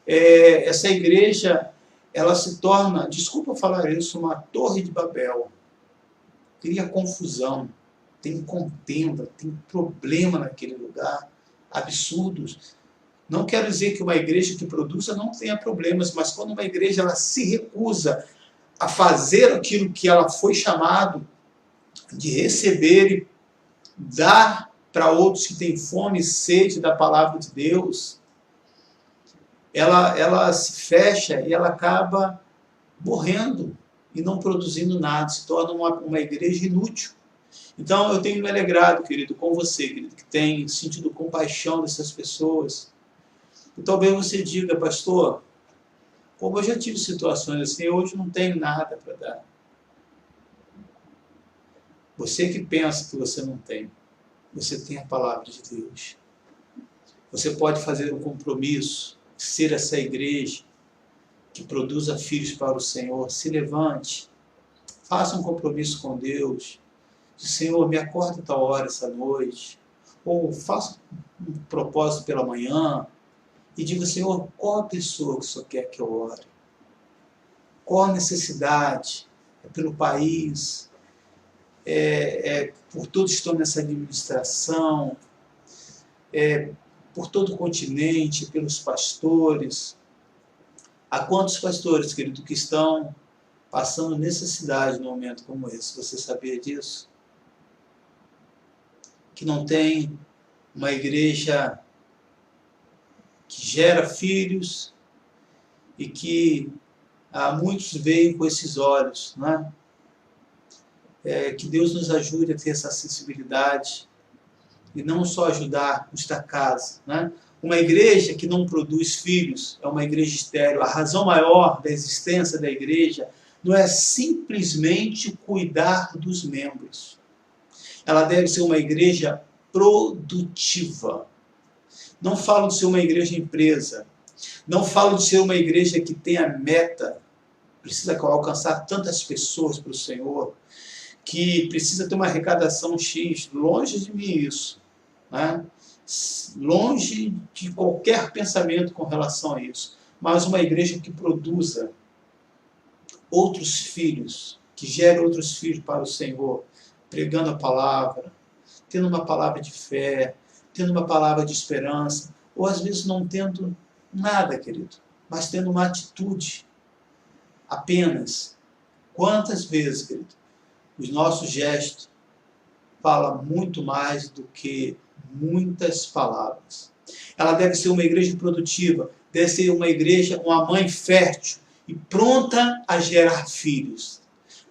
[SPEAKER 3] essa igreja, ela se torna, desculpa falar isso, uma torre de Babel. Cria confusão, tem contenda, tem problema naquele lugar, absurdos. Não quero dizer que uma igreja que produza não tenha problemas, mas quando uma igreja ela se recusa a fazer aquilo que ela foi chamado de receber e dar para outros que têm fome e sede da palavra de Deus, ela se fecha e ela acaba morrendo e não produzindo nada, se torna uma igreja inútil. Então eu tenho me alegrado, querido, com você, querido, que tem sentido compaixão dessas pessoas. E talvez você diga: pastor, Como eu já tive situações assim, hoje não tenho nada para dar. Você que pensa que você não tem, você tem a palavra de Deus. Você pode fazer um compromisso, ser essa igreja que produza filhos para o Senhor. Se levante, faça um compromisso com Deus. Diz, Senhor, me acorda tal hora essa noite. Ou faça um propósito pela manhã e diga, Senhor, qual a pessoa que o Senhor quer que eu ore? Qual a necessidade? É pelo país? Por todos que estão nessa administração? Por todo o continente, pelos pastores? Há quantos pastores, querido, que estão passando necessidade num momento como esse? Você sabia disso? Que não tem uma igreja que gera filhos e que muitos veem com esses olhos, né? Que Deus nos ajude a ter essa sensibilidade e não só ajudar os da casa, né? Uma igreja que não produz filhos é uma igreja estéril. A razão maior da existência da igreja não é simplesmente cuidar dos membros. Ela deve ser uma igreja produtiva. Não falo de ser uma igreja empresa. Não falo de ser uma igreja que tenha meta, precisa alcançar tantas pessoas para o Senhor, que precisa ter uma arrecadação X. Longe de mim isso, né? Longe de qualquer pensamento com relação a isso. Mas uma igreja que produza outros filhos, que gere outros filhos para o Senhor, pregando a palavra, tendo uma palavra de fé, tendo uma palavra de esperança, ou às vezes não tendo nada, querido, mas tendo uma atitude apenas. Quantas vezes, querido, os nossos gestos falam muito mais do que muitas palavras. Ela deve ser uma igreja produtiva, deve ser uma igreja, uma mãe fértil e pronta a gerar filhos.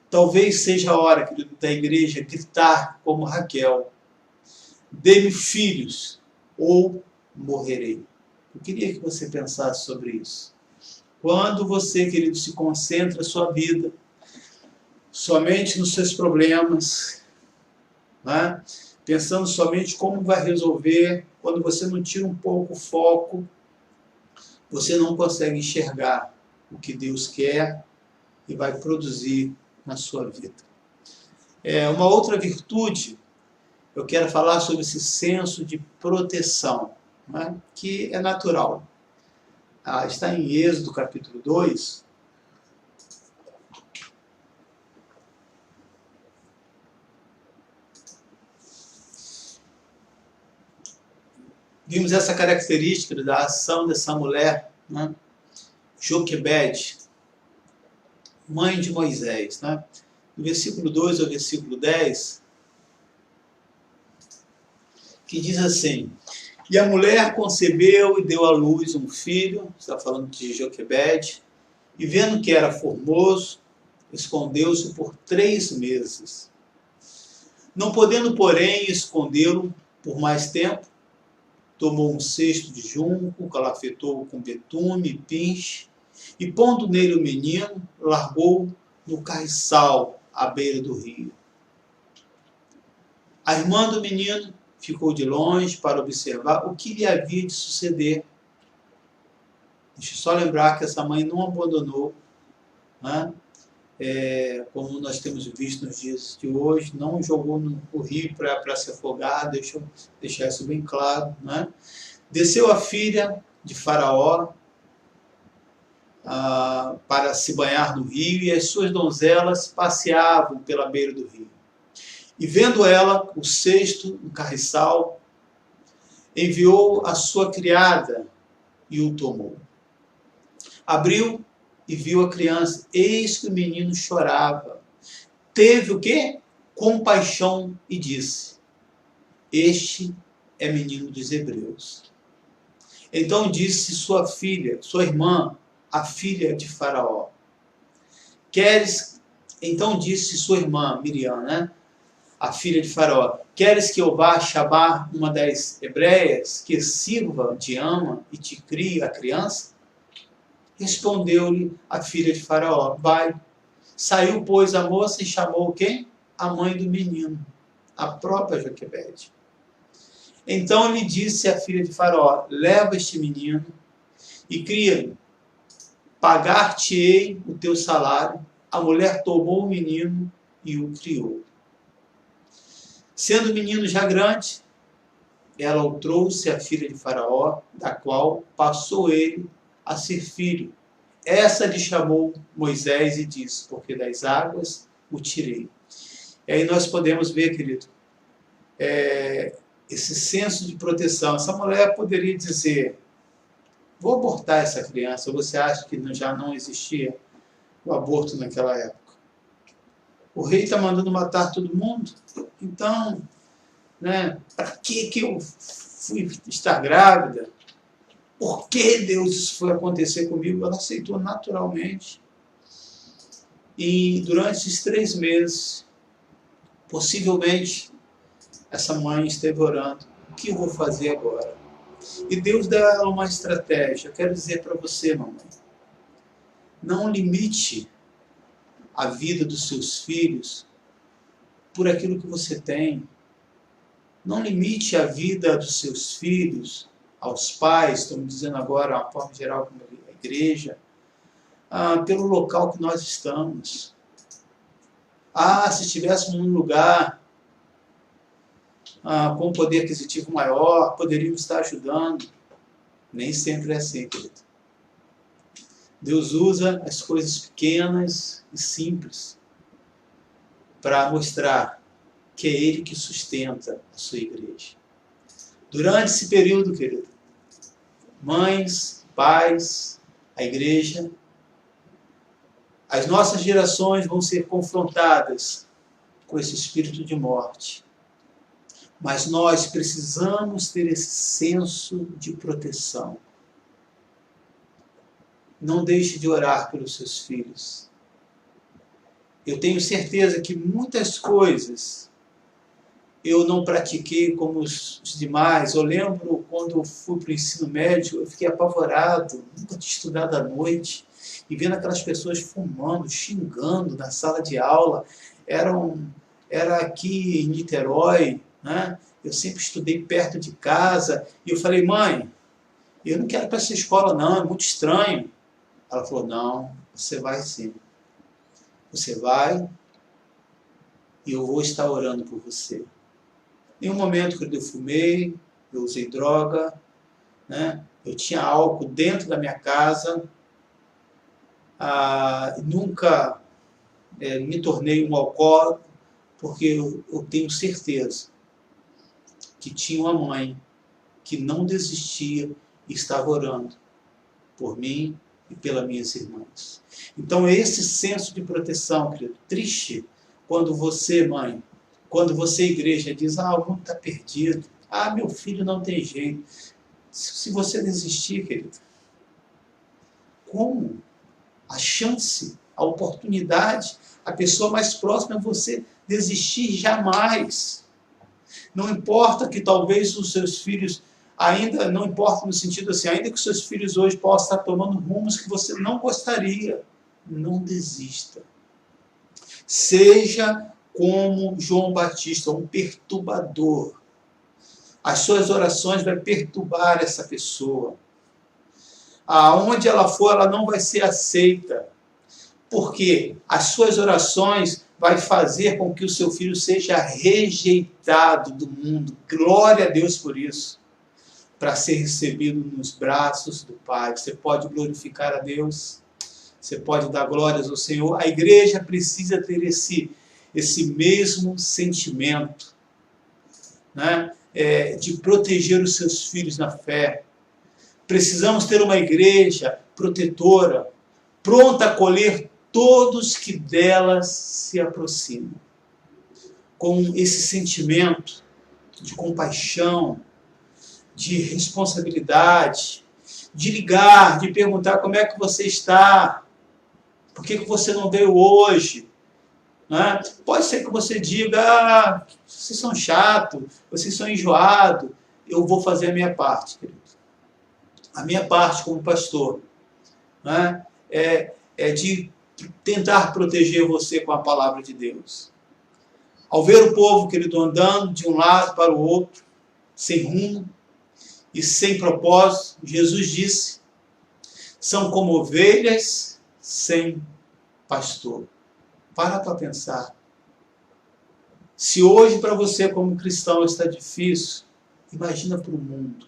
[SPEAKER 3] Talvez seja a hora, querido, da igreja gritar como Raquel: dê-me filhos ou morrerei. Eu queria que você pensasse sobre isso. Quando você, querido, se concentra a sua vida somente nos seus problemas, né? Pensando somente como vai resolver, quando você não tira um pouco o foco, você não consegue enxergar o que Deus quer e vai produzir na sua vida. Uma outra virtude, eu quero falar sobre esse senso de proteção, né, que é natural. Está em Êxodo capítulo 2. Vimos essa característica da ação dessa mulher, né? Joquebede, mãe de Moisés, né? No versículo 2 ao versículo 10, que diz assim: e a mulher concebeu e deu à luz um filho, está falando de Joquebede, e vendo que era formoso, escondeu-se por 3 meses. Não podendo, porém, escondê-lo por mais tempo, tomou um cesto de junco, calafetou com betume e pinche, e pondo nele o menino, largou no carriçal à beira do rio. A irmã do menino ficou de longe para observar o que lhe havia de suceder. Deixa eu só lembrar que essa mãe não abandonou, né? Como nós temos visto nos dias de hoje, não jogou no rio para se afogar, deixa eu deixar isso bem claro, né? Desceu a filha de Faraó para se banhar no rio, e as suas donzelas passeavam pela beira do rio. E vendo ela o cesto, um carriçal, enviou a sua criada e o tomou. Abriu e viu a criança, eis que o menino chorava. Teve o quê? Compaixão e disse: este é menino dos hebreus. Então disse sua filha, sua irmã, a filha de Faraó: então disse sua irmã, Miriam, né? A filha de Faraó: queres que eu vá chamar uma das hebreias que sirva de ama e te crie a criança? Respondeu-lhe a filha de Faraó: vai. Saiu, pois, a moça e chamou quem? A mãe do menino, a própria Joquebede. Então lhe disse a filha de Faraó: leva este menino e cria-lhe, pagar-te-ei o teu salário. A mulher tomou o menino e o criou. Sendo o menino já grande, ela o trouxe à filha de Faraó, da qual passou ele a ser filho. Essa lhe chamou Moisés e disse: porque das águas o tirei. E aí nós podemos ver, querido, esse senso de proteção. Essa mulher poderia dizer: vou abortar essa criança. Você acha que já não existia o aborto naquela época? O rei está mandando matar todo mundo, então, né, para que eu fui estar grávida? Por que Deus isso foi acontecer comigo? Ela aceitou naturalmente. E durante esses 3 meses, possivelmente, essa mãe esteve orando: o que eu vou fazer agora? E Deus dá a ela uma estratégia. Eu quero dizer para você, mamãe, não limite a vida dos seus filhos por aquilo que você tem. Não limite a vida dos seus filhos aos pais, estamos dizendo agora, de uma forma geral, como a igreja, pelo local que nós estamos. Se estivéssemos num lugar com um poder aquisitivo maior, poderíamos estar ajudando. Nem sempre é assim, querido. Deus usa as coisas pequenas e simples para mostrar que é Ele que sustenta a sua igreja. Durante esse período, querido, mães, pais, a igreja, as nossas gerações vão ser confrontadas com esse espírito de morte. Mas nós precisamos ter esse senso de proteção. Não deixe de orar pelos seus filhos. Eu tenho certeza que muitas coisas eu não pratiquei como os demais. Eu lembro quando eu fui para o ensino médio, eu fiquei apavorado, nunca tinha estudado à noite, e vendo aquelas pessoas fumando, xingando na sala de aula. Era aqui em Niterói, né? Eu sempre estudei perto de casa, e eu falei: mãe, eu não quero ir para essa escola não, é muito estranho. Ela falou: não, você vai sim. Você vai e eu vou estar orando por você. Em um momento que eu fumei, eu usei droga, né? Eu tinha álcool dentro da minha casa, nunca me tornei um alcoólatra, porque eu tenho certeza que tinha uma mãe que não desistia e estava orando por mim e pelas minhas irmãs. Então, esse senso de proteção, querido, triste quando você, mãe, quando você, igreja, diz: o mundo está perdido, meu filho não tem jeito. Se você desistir, querido, como? A chance, a oportunidade, a pessoa mais próxima a você desistir jamais. Não importa que talvez os seus filhos ainda, não importa no sentido assim, ainda que os seus filhos hoje possam estar tomando rumos que você não gostaria, não desista. Seja como João Batista, um perturbador. As suas orações vão perturbar essa pessoa. Aonde ela for, ela não vai ser aceita. Porque as suas orações vai fazer com que o seu filho seja rejeitado do mundo. Glória a Deus por isso. Para ser recebido nos braços do Pai. Você pode glorificar a Deus. Você pode dar glórias ao Senhor. A igreja precisa ter esse mesmo sentimento, né? De proteger os seus filhos na fé. Precisamos ter uma igreja protetora, pronta a acolher todos que delas se aproximam. Com esse sentimento de compaixão, de responsabilidade, de ligar, de perguntar: como é que você está? Por que você não veio hoje? Né? Pode ser que você diga: vocês são chatos, vocês são enjoados. Eu vou fazer a minha parte, querido. A minha parte como pastor né? É de tentar proteger você com a palavra de Deus. Ao ver o povo, querido, andando de um lado para o outro, sem rumo e sem propósito, Jesus disse: são como ovelhas sem pastor. Para pensar. Se hoje para você como cristão está difícil, imagina para o mundo.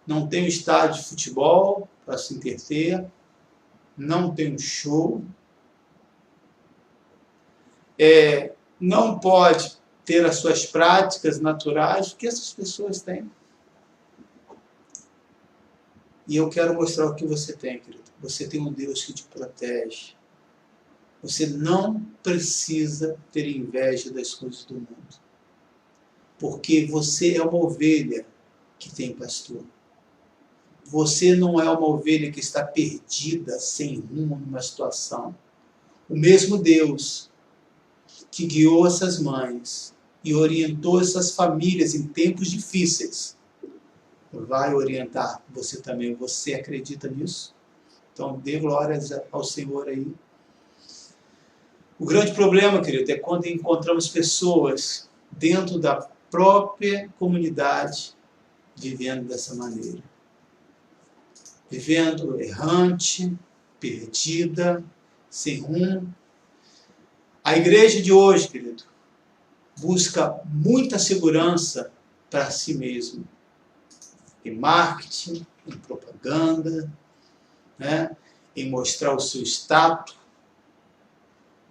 [SPEAKER 3] Não tem um estádio de futebol para se entreter, não tem um show, não pode ter as suas práticas naturais que essas pessoas têm. E eu quero mostrar o que você tem, querido. Você tem um Deus que te protege. Você não precisa ter inveja das coisas do mundo. Porque você é uma ovelha que tem pastor. Você não é uma ovelha que está perdida, sem rumo numa situação. O mesmo Deus que guiou essas mães e orientou essas famílias em tempos difíceis, vai orientar você também. Você acredita nisso? Então, dê glórias ao Senhor aí. O grande problema, querido, é quando encontramos pessoas dentro da própria comunidade vivendo dessa maneira. Vivendo errante, perdida, sem rumo. A igreja de hoje, querido, busca muita segurança para si mesmo. Em marketing, em propaganda, né? Em mostrar o seu status.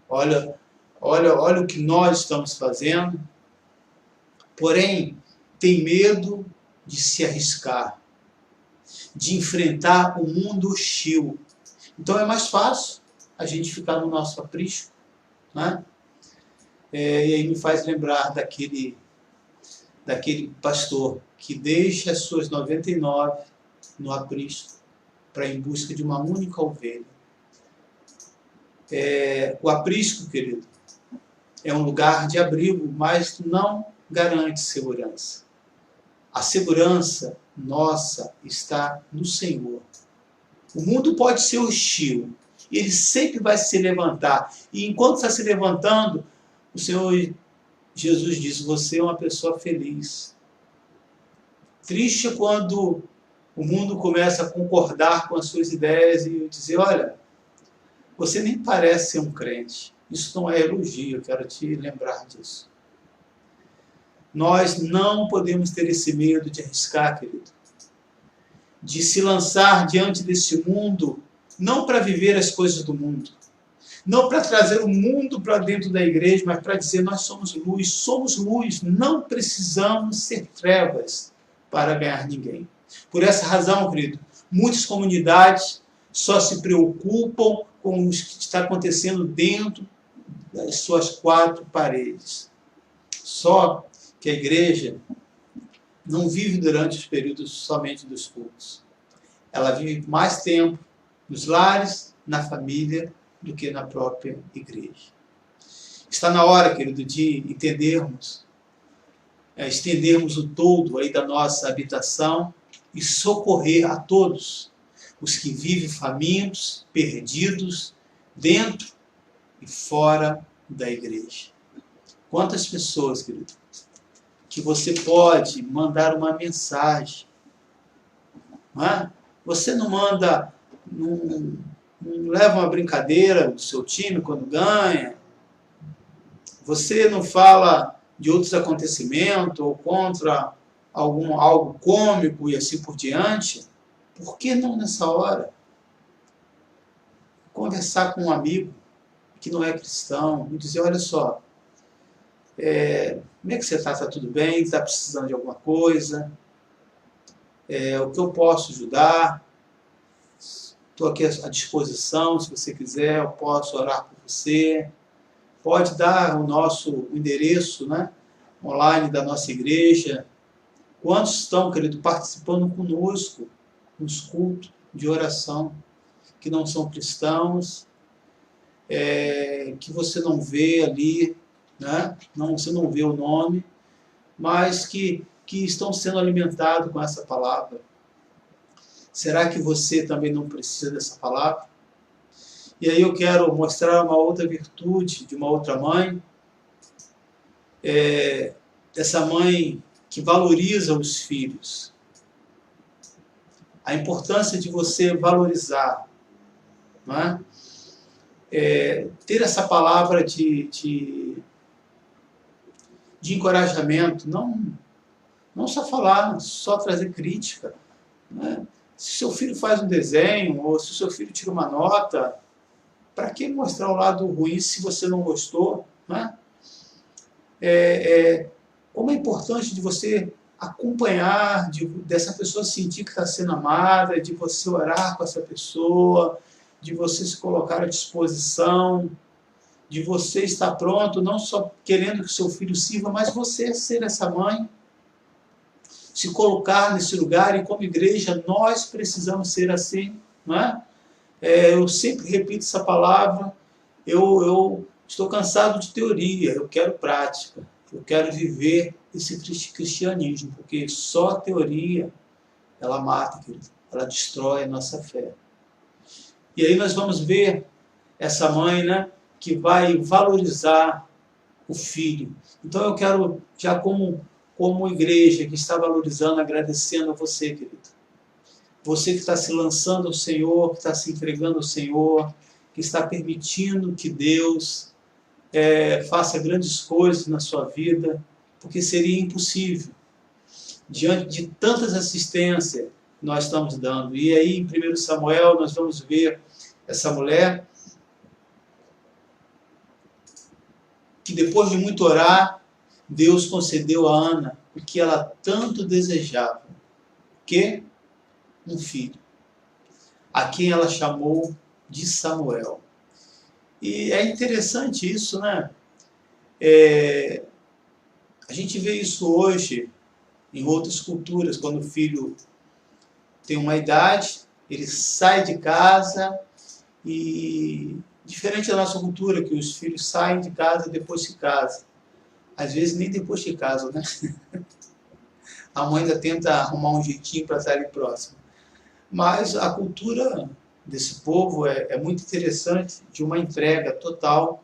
[SPEAKER 3] Olha o que nós estamos fazendo. Porém, tem medo de se arriscar, de enfrentar o mundo hostil. Então é mais fácil a gente ficar no nosso aprisco, né? E aí me faz lembrar daquele pastor que deixa as suas 99 no aprisco para ir em busca de uma única ovelha. O aprisco, querido, é um lugar de abrigo, mas não garante segurança. A segurança nossa está no Senhor. O mundo pode ser hostil, e ele sempre vai se levantar. E enquanto está se levantando, o Senhor Jesus diz: você é uma pessoa feliz. Triste é quando o mundo começa a concordar com as suas ideias e dizer: olha, você nem parece ser um crente. Isso não é elogio, eu quero te lembrar disso. Nós não podemos ter esse medo de arriscar, querido. De se lançar diante desse mundo, não para viver as coisas do mundo. Não para trazer o mundo para dentro da igreja, mas para dizer: nós somos luz, não precisamos ser trevas para ganhar ninguém. Por essa razão, querido, muitas comunidades só se preocupam com o que está acontecendo dentro das suas quatro paredes. Só que a igreja não vive durante os períodos somente dos cultos. Ela vive mais tempo nos lares, na família, do que na própria igreja. Está na hora, querido, de entendermos, estendermos o todo aí da nossa habitação e socorrer a todos os que vivem famintos, perdidos, dentro e fora da igreja. Quantas pessoas, querido, que você pode mandar uma mensagem, não é? Você não manda, não leva uma brincadeira do seu time quando ganha, você não fala de outros acontecimentos ou contra algo cômico e assim por diante. Por que não nessa hora conversar com um amigo que não é cristão e dizer: olha só, como é que você está? Está tudo bem? Está precisando de alguma coisa? O que eu posso ajudar? Estou aqui à disposição, se você quiser, eu posso orar por você. Pode dar o nosso endereço, né, online da nossa igreja. Quantos estão, querido, participando conosco nos cultos de oração, que não são cristãos, que você não vê ali, né? Você não vê o nome, mas que estão sendo alimentados com essa palavra. Será que você também não precisa dessa palavra? E aí eu quero mostrar uma outra virtude de uma outra mãe, dessa mãe que valoriza os filhos. A importância de você valorizar, não é? Ter essa palavra de encorajamento, não só falar, só trazer crítica, né? Se seu filho faz um desenho, ou se seu filho tira uma nota, para que mostrar o lado ruim se você não gostou, né? Como é importante de você acompanhar, dessa pessoa sentir que está sendo amada, de você orar com essa pessoa, de você se colocar à disposição, de você estar pronto, não só querendo que seu filho sirva, mas você ser essa mãe, se colocar nesse lugar, e como igreja nós precisamos ser assim, não é? Eu sempre repito essa palavra, eu estou cansado de teoria, eu quero prática, eu quero viver esse cristianismo, porque só a teoria, ela mata, querido, ela destrói a nossa fé. E aí nós vamos ver essa mãe, né, que vai valorizar o filho. Então eu quero, já como igreja que está valorizando, agradecendo a você, querido. Você que está se lançando ao Senhor, que está se entregando ao Senhor, que está permitindo que Deus faça grandes coisas na sua vida, porque seria impossível, diante de tantas assistências que nós estamos dando. E aí, em 1 Samuel, nós vamos ver essa mulher que, depois de muito orar, Deus concedeu a Ana o que ela tanto desejava, que um filho, a quem ela chamou de Samuel. E é interessante isso, né? A gente vê isso hoje em outras culturas, quando o filho tem uma idade, ele sai de casa e, diferente da nossa cultura, que os filhos saem de casa depois que casam. Às vezes nem depois que casam, né? A mãe ainda tenta arrumar um jeitinho para estar ali próximo. Mas a cultura desse povo é muito interessante, de uma entrega total,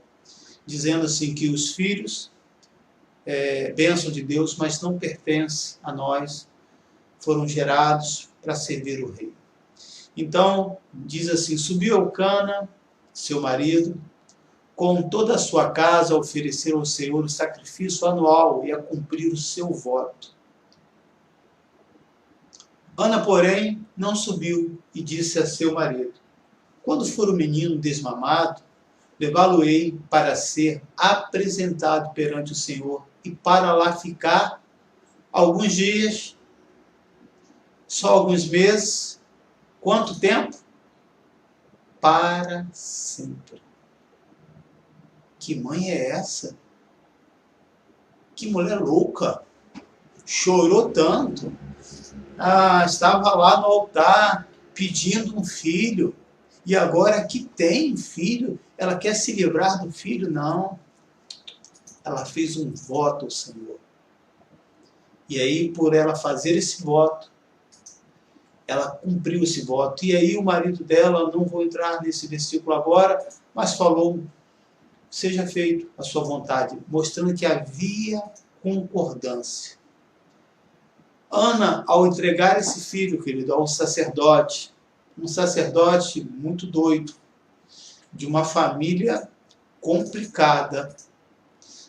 [SPEAKER 3] dizendo assim que os filhos, bênção de Deus, mas não pertencem a nós, foram gerados para servir o rei. Então, diz assim, subiu Eucana, seu marido, com toda a sua casa, a oferecer ao Senhor o sacrifício anual e a cumprir o seu voto. Ana, porém, não subiu e disse a seu marido, quando for o menino desmamado, levá-lo-ei para ser apresentado perante o Senhor e para lá ficar alguns dias, só alguns meses. Quanto tempo? Para sempre. Que mãe é essa? Que mulher louca! Chorou tanto. Estava lá no altar pedindo um filho. E agora que tem filho, ela quer se livrar do filho? Não. Ela fez um voto ao Senhor. E aí, por ela fazer esse voto, ela cumpriu esse voto. E aí o marido dela, não vou entrar nesse versículo agora, mas falou, seja feito a sua vontade, mostrando que havia concordância. Ana, ao entregar esse filho, querido, a um sacerdote muito doido, de uma família complicada,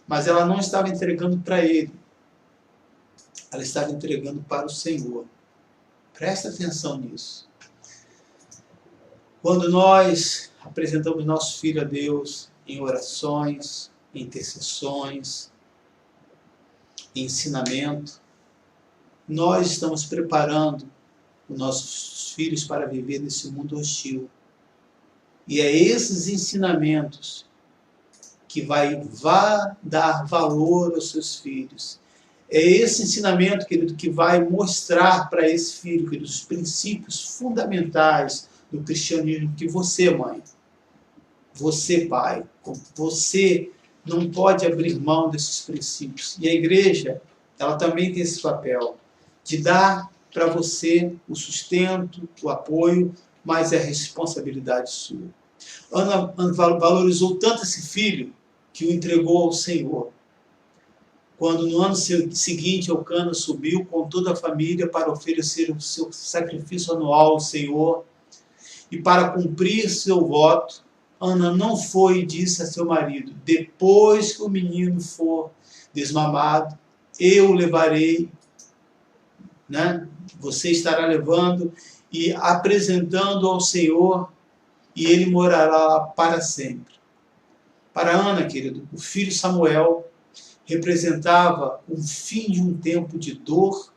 [SPEAKER 3] mas ela não estava entregando para ele, ela estava entregando para o Senhor. Presta atenção nisso. Quando nós apresentamos nosso filho a Deus em orações, em intercessões, em ensinamento, nós estamos preparando os nossos filhos para viver nesse mundo hostil. E é esses ensinamentos que vai dar valor aos seus filhos. É esse ensinamento, querido, que vai mostrar para esse filho, querido, os princípios fundamentais do cristianismo, que você, mãe, você, pai, você não pode abrir mão desses princípios. E a igreja, ela também tem esse papel de dar para você o sustento, o apoio, mas é responsabilidade sua. Ana valorizou tanto esse filho que o entregou ao Senhor. Quando no ano seguinte Elcana subiu com toda a família para oferecer o seu sacrifício anual ao Senhor e para cumprir seu voto, Ana não foi e disse a seu marido: depois que o menino for desmamado, eu o levarei, né? Você estará levando e apresentando ao Senhor, e ele morará lá para sempre. Para Ana, querido, o filho Samuel representava o fim de um tempo de dor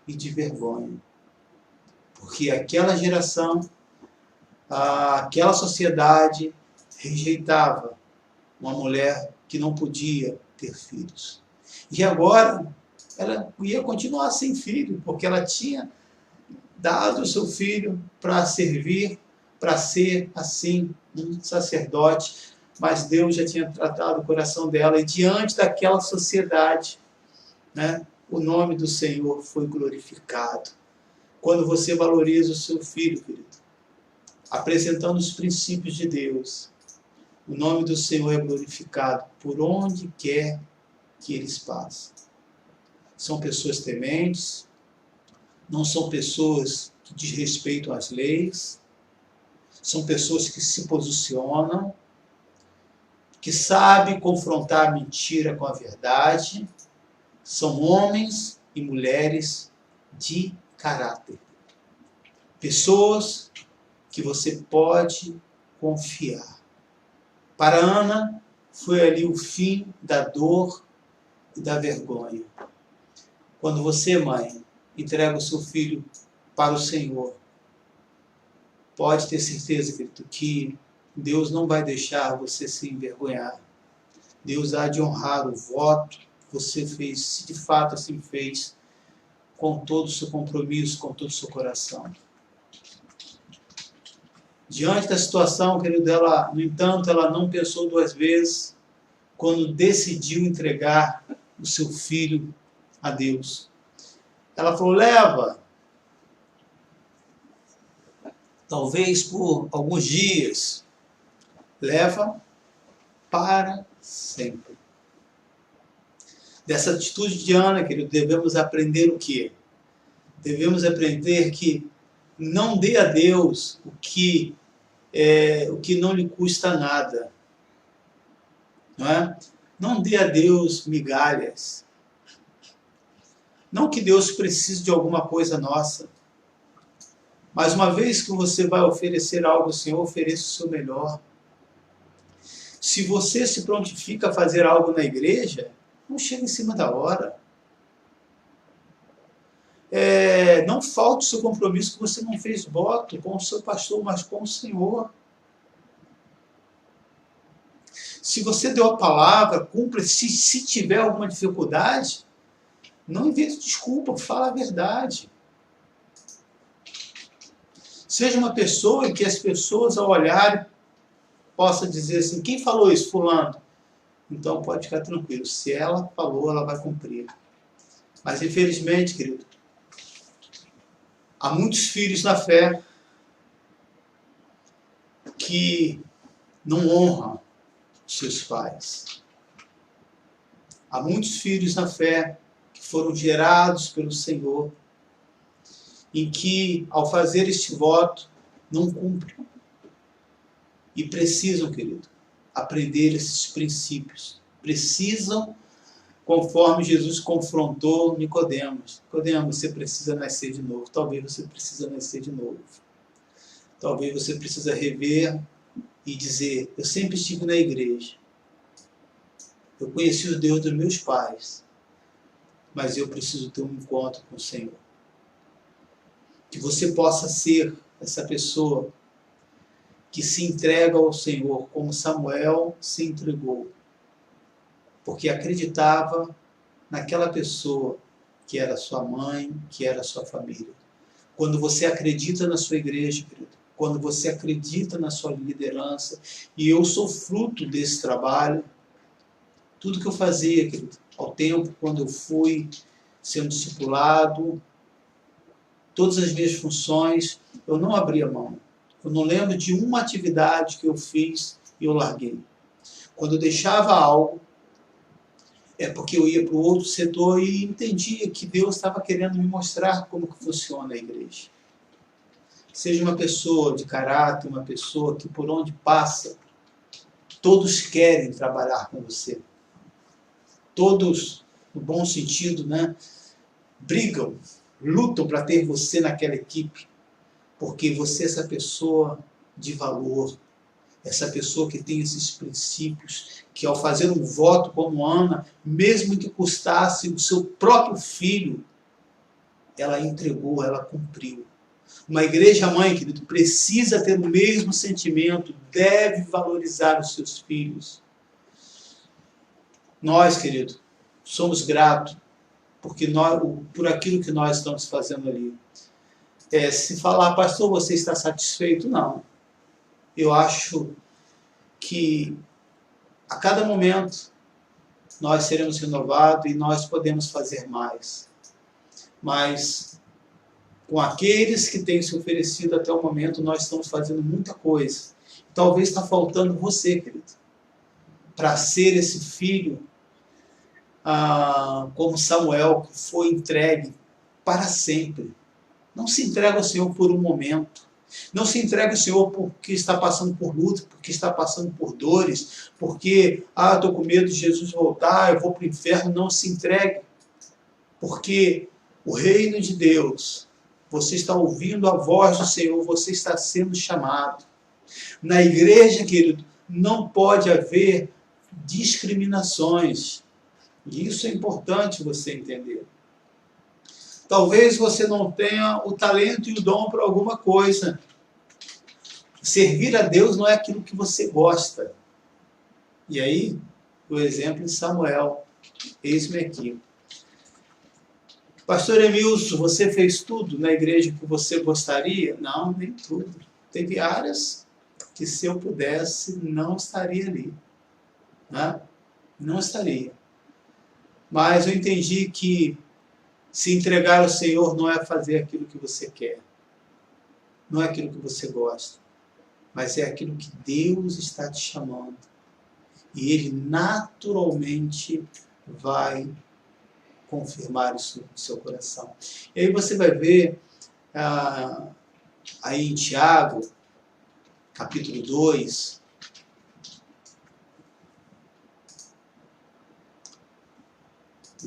[SPEAKER 3] e de vergonha. Porque aquela geração, aquela sociedade rejeitava uma mulher que não podia ter filhos. E agora ela ia continuar sem filho, porque ela tinha dado o seu filho para servir, para ser assim um sacerdote, mas Deus já tinha tratado o coração dela, e diante daquela sociedade, né, o nome do Senhor foi glorificado. Quando você valoriza o seu filho, querido, apresentando os princípios de Deus, o nome do Senhor é glorificado por onde quer que eles passem. São pessoas tementes, não são pessoas que desrespeitam as leis, são pessoas que se posicionam, que sabem confrontar a mentira com a verdade, são homens e mulheres de caráter. Pessoas que você pode confiar. Para Ana, foi ali o fim da dor e da vergonha. Quando você, mãe, entrega o seu filho para o Senhor, pode ter certeza, querido, que Deus não vai deixar você se envergonhar. Deus há de honrar o voto que você fez, se de fato assim fez, com todo o seu compromisso, com todo o seu coração. Diante da situação, querido, ela, no entanto, ela não pensou duas vezes quando decidiu entregar o seu filho a Deus. Ela falou: leva, talvez por alguns dias, leva para sempre. Dessa atitude de Ana, querido, devemos aprender o quê? Devemos aprender que não dê a Deus o que não lhe custa nada. Não é? Não dê a Deus migalhas. Não que Deus precise de alguma coisa nossa. Mas uma vez que você vai oferecer algo ao Senhor, ofereça o seu melhor. Se você se prontifica a fazer algo na igreja, não chega em cima da hora. Não falte o seu compromisso que você não fez voto com o seu pastor, mas com o Senhor. Se você deu a palavra, cumpra. Se tiver alguma dificuldade, não invente desculpa, fala a verdade. Seja uma pessoa em que as pessoas, ao olharem, possam dizer assim: quem falou isso? Fulano. Então pode ficar tranquilo. Se ela falou, ela vai cumprir. Mas infelizmente, querido, há muitos filhos na fé que não honram seus pais. Há muitos filhos na fé que foram gerados pelo Senhor, em que, ao fazer este voto, não cumprem. E precisam, querido, aprender esses princípios. Precisam, conforme Jesus confrontou Nicodemos. Nicodemos, você precisa nascer de novo. Talvez você precisa nascer de novo. Talvez você precisa rever e dizer: eu sempre estive na igreja. Eu conheci o Deus dos meus pais. Mas eu preciso ter um encontro com o Senhor. Que você possa ser essa pessoa que se entrega ao Senhor como Samuel se entregou. Porque acreditava naquela pessoa que era sua mãe, que era sua família. Quando você acredita na sua igreja, querido, quando você acredita na sua liderança, e eu sou fruto desse trabalho, tudo que eu fazia, querido, ao tempo quando eu fui sendo discipulado, todas as minhas funções, eu não abria mão. Eu não lembro de uma atividade que eu fiz e eu larguei. Quando eu deixava algo, é porque eu ia para o outro setor e entendia que Deus estava querendo me mostrar como que funciona a igreja. Seja uma pessoa de caráter, uma pessoa que por onde passa, todos querem trabalhar com você. Todos, no bom sentido, né, brigam, lutam para ter você naquela equipe, porque você é essa pessoa de valor, essa pessoa que tem esses princípios, que ao fazer um voto como Ana, mesmo que custasse o seu próprio filho, ela entregou, ela cumpriu. Uma igreja mãe, querido, precisa ter o mesmo sentimento, deve valorizar os seus filhos. Nós, querido, somos gratos por aquilo que nós estamos fazendo ali. Se falar, pastor, você está satisfeito? Não. Eu acho que a cada momento nós seremos renovados e nós podemos fazer mais. Mas com aqueles que têm se oferecido até o momento, nós estamos fazendo muita coisa. Talvez está faltando você, querido, para ser esse filho como Samuel, que foi entregue para sempre. Não se entrega ao Senhor por um momento. Não se entrega ao Senhor porque está passando por luta, porque está passando por dores, porque, estou com medo de Jesus voltar, eu vou para o inferno. Não se entregue. Porque o reino de Deus, você está ouvindo a voz do Senhor, você está sendo chamado. Na igreja, querido, não pode haver discriminações. E isso é importante você entender. Talvez você não tenha o talento e o dom para alguma coisa. Servir a Deus não é aquilo que você gosta. E aí, o exemplo de Samuel. Eis-me aqui. Pastor Emilson, você fez tudo na igreja que você gostaria? Não, nem tudo. Teve áreas que, se eu pudesse, não estaria ali. Né? Não estaria. Mas eu entendi que se entregar ao Senhor não é fazer aquilo que você quer. Não é aquilo que você gosta. Mas é aquilo que Deus está te chamando. E Ele naturalmente vai confirmar isso no seu coração. E aí você vai ver aí em Tiago, capítulo 2,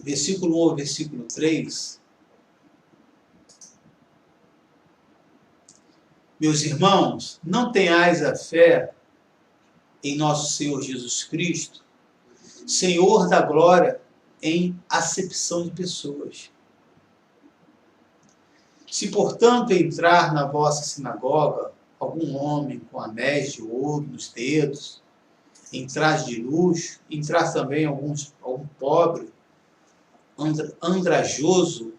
[SPEAKER 3] versículo 1 ao versículo 3. Meus irmãos, não tenhais a fé em nosso Senhor Jesus Cristo, Senhor da glória, em acepção de pessoas. Se, portanto, entrar na vossa sinagoga algum homem com anéis de ouro nos dedos, em traje de luxo, entrar também algum pobre, andrajoso,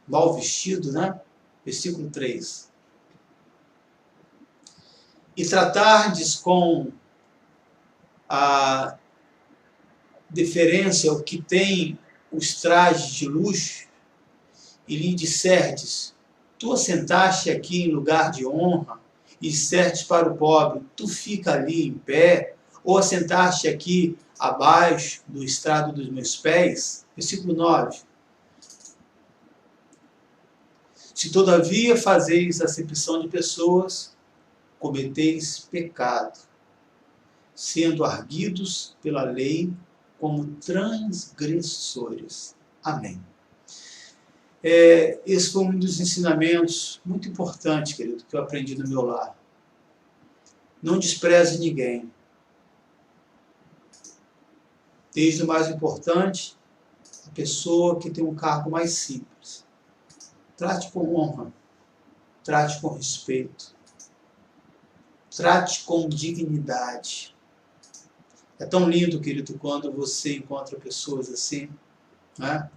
[SPEAKER 3] mal vestido, né? Versículo 3. E tratardes com a deferência ao que tem os trajes de luxo, e lhe disserdes, tu assentaste aqui em lugar de honra, e disserdes para o pobre, tu fica ali em pé, ou assentaste aqui abaixo do estrado dos meus pés. Versículo 9. Se todavia fazeis acepção de pessoas, cometeis pecado, sendo arguidos pela lei como transgressores. Amém. Esse foi um dos ensinamentos muito importantes, querido, que eu aprendi no meu lar. Não despreze ninguém. Desde o mais importante, a pessoa que tem um cargo mais simples. Trate com honra, trate com respeito, trate com dignidade. É tão lindo, querido, quando você encontra pessoas assim, né?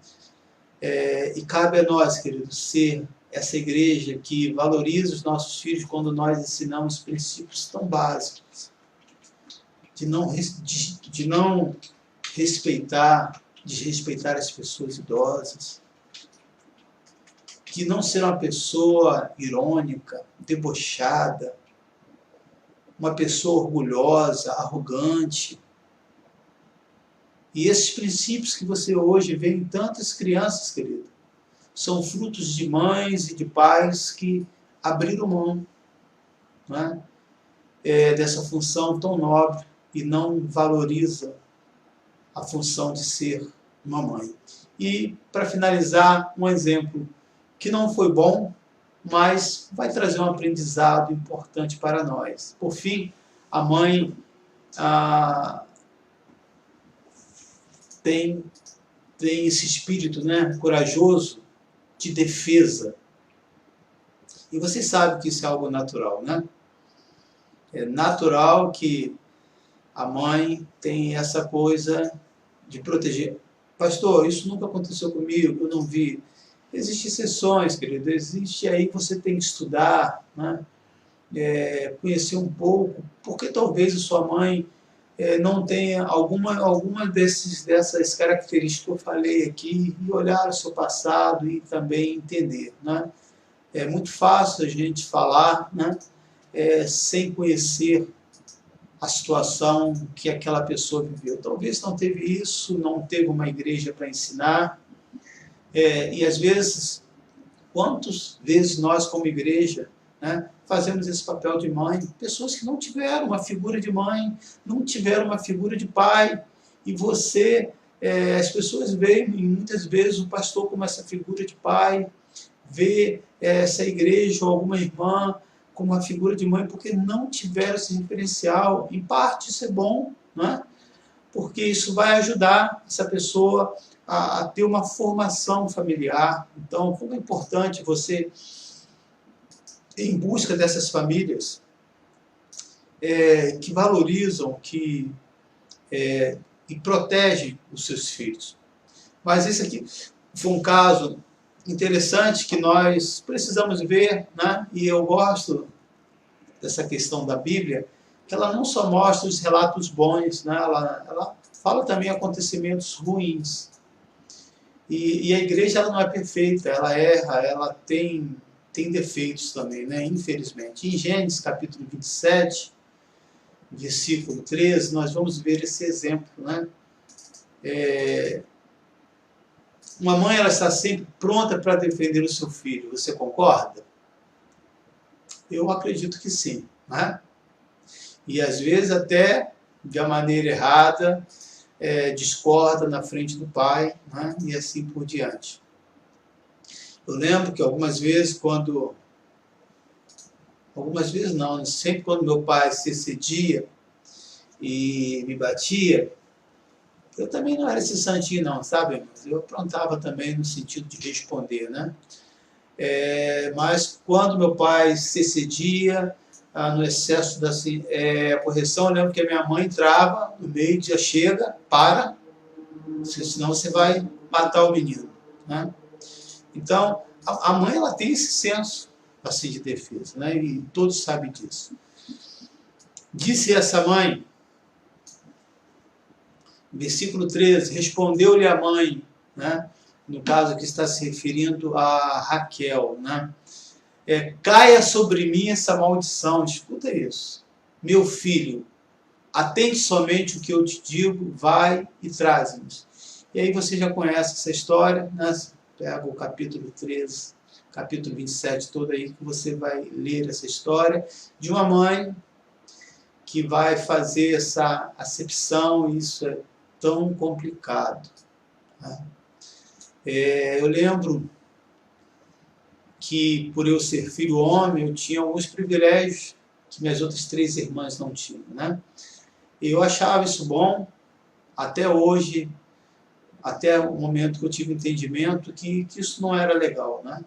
[SPEAKER 3] E cabe a nós, querido, ser essa igreja que valoriza os nossos filhos quando nós ensinamos princípios tão básicos, de não desrespeitar as pessoas idosas, que não ser uma pessoa irônica, debochada, uma pessoa orgulhosa, arrogante. E esses princípios que você hoje vê em tantas crianças, querido, são frutos de mães e de pais que abriram mão, né, dessa função tão nobre e não valoriza a função de ser uma mãe. E, para finalizar, um exemplo que não foi bom, mas vai trazer um aprendizado importante para nós. Por fim, a mãe tem esse espírito, né, corajoso de defesa. E vocês sabem que isso é algo natural, né? É natural que a mãe tem essa coisa de proteger. Pastor, isso nunca aconteceu comigo, eu não vi. Existem exceções, querido, existe aí, você tem que estudar, né? Conhecer um pouco, porque talvez a sua mãe não tenha alguma dessas características que eu falei aqui, e olhar o seu passado e também entender, né? É muito fácil a gente falar, né, sem conhecer a situação que aquela pessoa viveu. Talvez não teve isso, não teve uma igreja para ensinar, e às vezes, quantas vezes nós como igreja, né, fazemos esse papel de mãe, pessoas que não tiveram uma figura de mãe, não tiveram uma figura de pai, e você, as pessoas veem muitas vezes o pastor como essa figura de pai, vê essa igreja ou alguma irmã como uma figura de mãe, porque não tiveram esse referencial. Em parte isso é bom, né? Porque isso vai ajudar essa pessoa a ter uma formação familiar. Então, como é importante você ir em busca dessas famílias que valorizam, e protegem os seus filhos. Mas esse aqui foi um caso interessante que nós precisamos ver, né? E eu gosto dessa questão da Bíblia, que ela não só mostra os relatos bons, né? Ela fala também acontecimentos ruins. E a igreja ela não é perfeita, ela erra, ela tem defeitos também, né? Infelizmente. Em Gênesis capítulo 27, versículo 13, nós vamos ver esse exemplo, né? Uma mãe ela está sempre pronta para defender o seu filho. Você concorda? Eu acredito que sim, né? E às vezes até de uma maneira errada, discorda na frente do pai, né? E assim por diante. Eu lembro que algumas vezes não, sempre quando meu pai se excedia e me batia, eu também não era esse santinho não, sabe? Eu aprontava também no sentido de responder, né? Mas quando meu pai se excedia no excesso da correção, eu lembro que a minha mãe entrava no meio e dizia, chega, para, senão você vai matar o menino, né? Então, a mãe ela tem esse senso assim, de defesa, né? E todos sabem disso. Disse essa mãe, versículo 13, respondeu-lhe a mãe, né? No caso que está se referindo a Raquel, né? Caia sobre mim essa maldição, escuta isso. Meu filho, atende somente o que eu te digo, vai e traze-nos. E aí você já conhece essa história, né? Pega o capítulo 13, capítulo 27 todo aí, que você vai ler essa história de uma mãe que vai fazer essa acepção, e isso é tão complicado, né? Eu lembro que, por eu ser filho homem, eu tinha alguns privilégios que minhas outras 3 irmãs não tinham, né? Eu achava isso bom, até hoje, até o momento que eu tive entendimento que isso não era legal, né?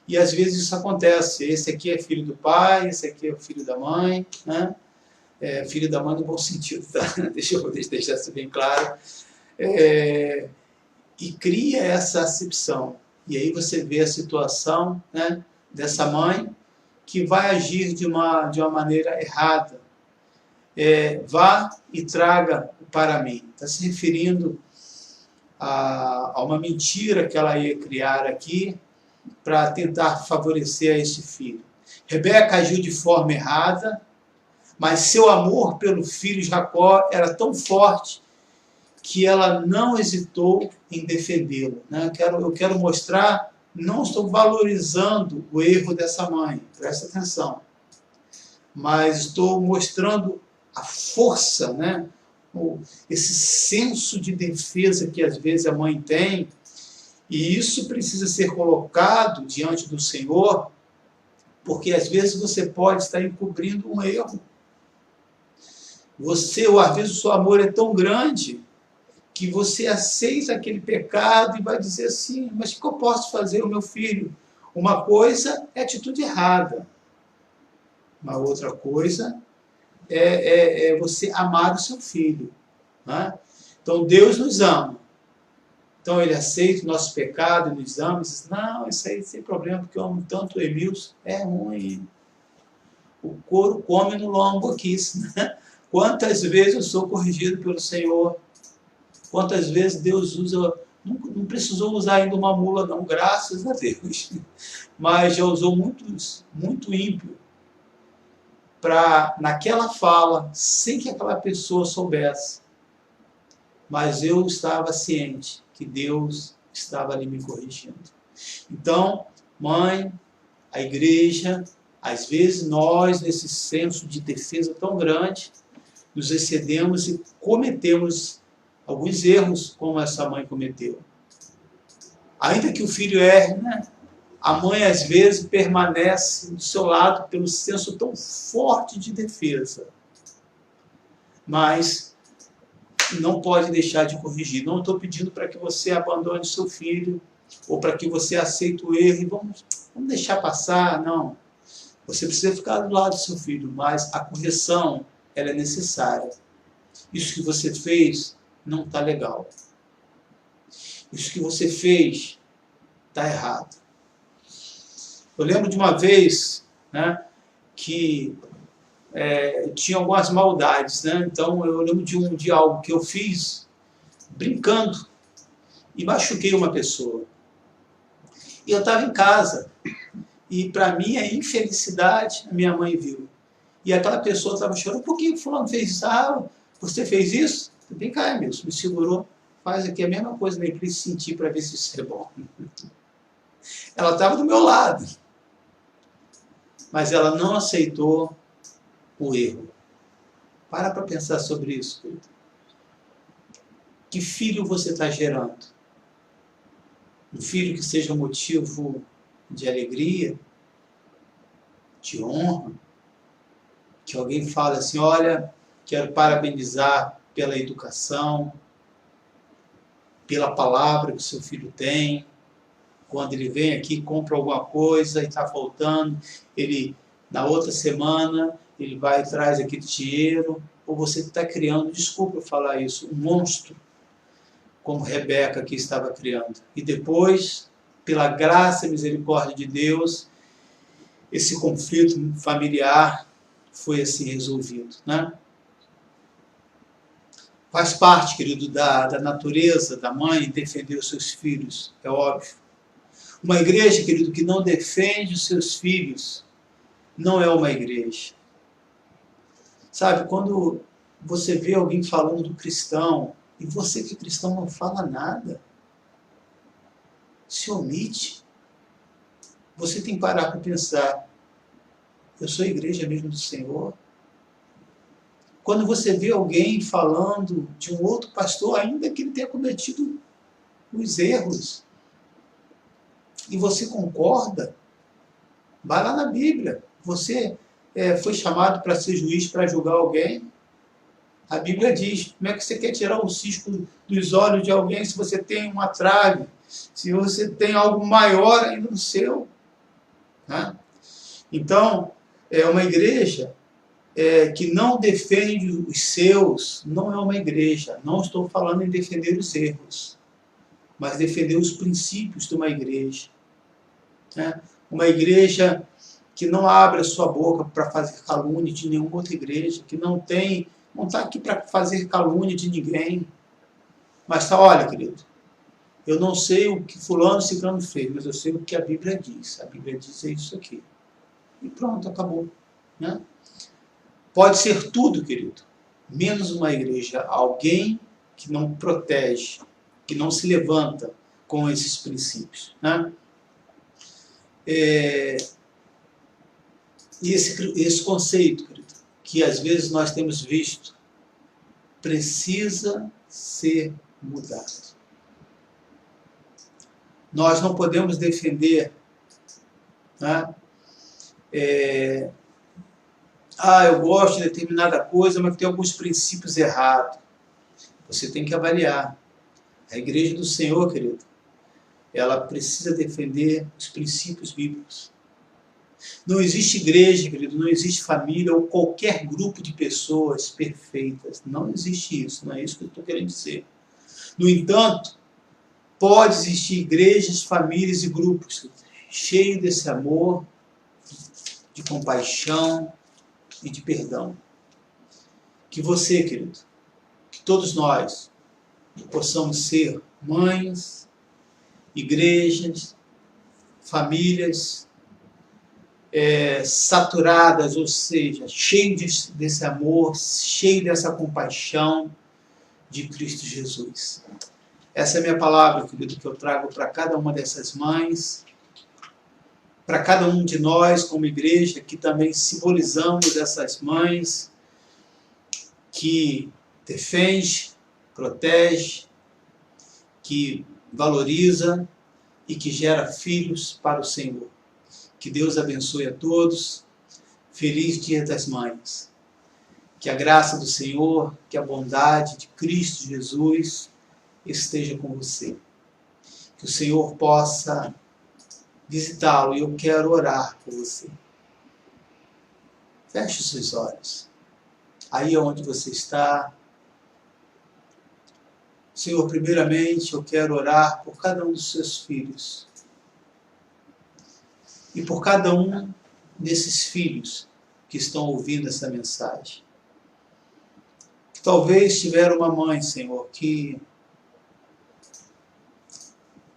[SPEAKER 3] E às vezes isso acontece, esse aqui é filho do pai, esse aqui é o filho da mãe, né? Filho da mãe no bom sentido, tá? Deixa eu deixar isso bem claro. E cria essa acepção. E aí você vê a situação, né, dessa mãe que vai agir de uma maneira errada. Vá e traga para mim. Está se referindo a uma mentira que ela ia criar aqui, para tentar favorecer a esse filho. Rebeca agiu de forma errada, mas seu amor pelo filho Jacó era tão forte que ela não hesitou em defendê-lo. Né? Eu quero mostrar, não estou valorizando o erro dessa mãe, presta atenção, mas estou mostrando a força, né? Esse senso de defesa que às vezes a mãe tem, e isso precisa ser colocado diante do Senhor, porque às vezes você pode estar encobrindo um erro. Ou às vezes o seu amor é tão grande que você aceita aquele pecado e vai dizer assim, mas o que eu posso fazer, o meu filho? Uma coisa é atitude errada, uma outra coisa é você amar o seu filho. Né? Então Deus nos ama. Então Ele aceita o nosso pecado e nos ama e diz, não, isso aí sem problema, porque eu amo tanto o Emilson. É ruim. O couro come no lombo aqui. Né? Quantas vezes eu sou corrigido pelo Senhor? Quantas vezes Deus usa... Não precisou usar ainda uma mula, não, graças a Deus. Mas já usou muito ímpio para, naquela fala, sem que aquela pessoa soubesse. Mas eu estava ciente que Deus estava ali me corrigindo. Então, mãe, a igreja, às vezes nós, nesse senso de defesa tão grande, nos excedemos e cometemos alguns erros, como essa mãe cometeu. Ainda que o filho erre, né? A mãe, às vezes, permanece do seu lado pelo senso tão forte de defesa. Mas não pode deixar de corrigir. Não estou pedindo para que você abandone seu filho, ou para que você aceite o erro e vamos deixar passar, não. Você precisa ficar do lado do seu filho, mas a correção, ela é necessária. Isso que você fez não está legal. Isso que você fez está errado. Eu lembro de uma vez, né, que tinha algumas maldades, né? Então eu lembro de algo que eu fiz brincando e machuquei uma pessoa. E eu estava em casa e, para minha infelicidade, a minha mãe viu. E aquela pessoa estava chorando, por que fulano fez isso? Ah, você fez isso? Vem cá, Emilson, me segurou, faz aqui a mesma coisa, nem para ele sentir, para ver se isso é bom. Ela estava do meu lado, mas ela não aceitou o erro. Para pensar sobre isso, querido. Que filho você está gerando? Um filho que seja motivo de alegria, de honra, que alguém fale assim, olha, quero parabenizar pela educação, pela palavra que o seu filho tem. Quando ele vem aqui, compra alguma coisa e está faltando, ele, na outra semana, ele vai e traz aquele dinheiro, ou você está criando, desculpa eu falar isso, um monstro, como Rebeca aqui estava criando. E depois, pela graça e misericórdia de Deus, esse conflito familiar foi assim resolvido, né? Faz parte, querido, da natureza da mãe defender os seus filhos, é óbvio. Uma igreja, querido, que não defende os seus filhos, não é uma igreja. Sabe, quando você vê alguém falando do cristão, e você que é cristão não fala nada, se omite, você tem que parar para pensar, eu sou a igreja mesmo do Senhor? Quando você vê alguém falando de um outro pastor, ainda que ele tenha cometido os erros, e você concorda, vai lá na Bíblia. Você foi chamado para ser juiz, para julgar alguém. A Bíblia diz, como é que você quer tirar o cisco dos olhos de alguém se você tem uma trave, se você tem algo maior ainda no seu? Né? Então, uma igreja que não defende os seus, não é uma igreja. Não estou falando em defender os erros, mas defender os princípios de uma igreja. Uma igreja que não abre a sua boca para fazer calúnia de nenhuma outra igreja, que não está aqui para fazer calúnia de ninguém, mas olha, querido, Eu não sei o que fulano ciclano fez, mas eu sei o que a Bíblia diz. A Bíblia diz isso aqui. E pronto, acabou. Né? Pode ser tudo, querido, menos uma igreja. Alguém que não protege, que não se levanta com esses princípios. Né? E esse conceito, querido, que às vezes nós temos visto, precisa ser mudado. Nós não podemos defender, né? Eu gosto de determinada coisa, mas tem alguns princípios errados. Você tem que avaliar. A igreja do Senhor, querido, ela precisa defender os princípios bíblicos. Não existe igreja, querido, não existe família ou qualquer grupo de pessoas perfeitas. Não existe isso, não é isso que eu estou querendo dizer. No entanto, pode existir igrejas, famílias e grupos cheios desse amor, de compaixão e de perdão. Que você, querido, que todos nós possamos ser mães, igrejas, famílias saturadas, ou seja, cheios desse amor, cheios dessa compaixão de Cristo Jesus. Essa é a minha palavra, querido, que eu trago para cada uma dessas mães, para cada um de nós como igreja, que também simbolizamos essas mães que defende, protege, que valoriza e que gera filhos para o Senhor. Que Deus abençoe a todos. Feliz Dia das Mães. Que a graça do Senhor, que a bondade de Cristo Jesus esteja com você. Que o Senhor possa visitá-lo e eu quero orar por você. Feche os seus olhos. Aí onde você está. Senhor, primeiramente eu quero orar por cada um dos seus filhos. E por cada um desses filhos que estão ouvindo essa mensagem. Que talvez tiveram uma mãe, Senhor, que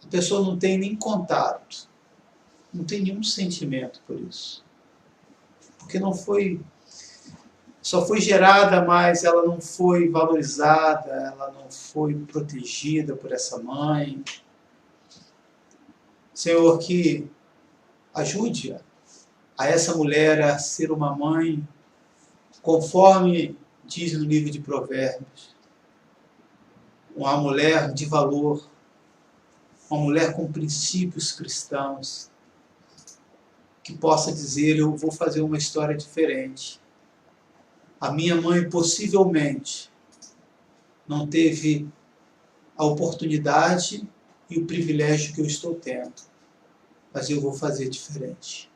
[SPEAKER 3] a pessoa não tem nem contato, não tem nenhum sentimento por isso. Porque não foi, só foi gerada, mas ela não foi valorizada, ela não foi protegida por essa mãe. Senhor, que ajude a essa mulher a ser uma mãe, conforme diz no livro de Provérbios, uma mulher de valor, uma mulher com princípios cristãos, que possa dizer, eu vou fazer uma história diferente. A minha mãe possivelmente não teve a oportunidade e o privilégio que eu estou tendo, mas eu vou fazer diferente.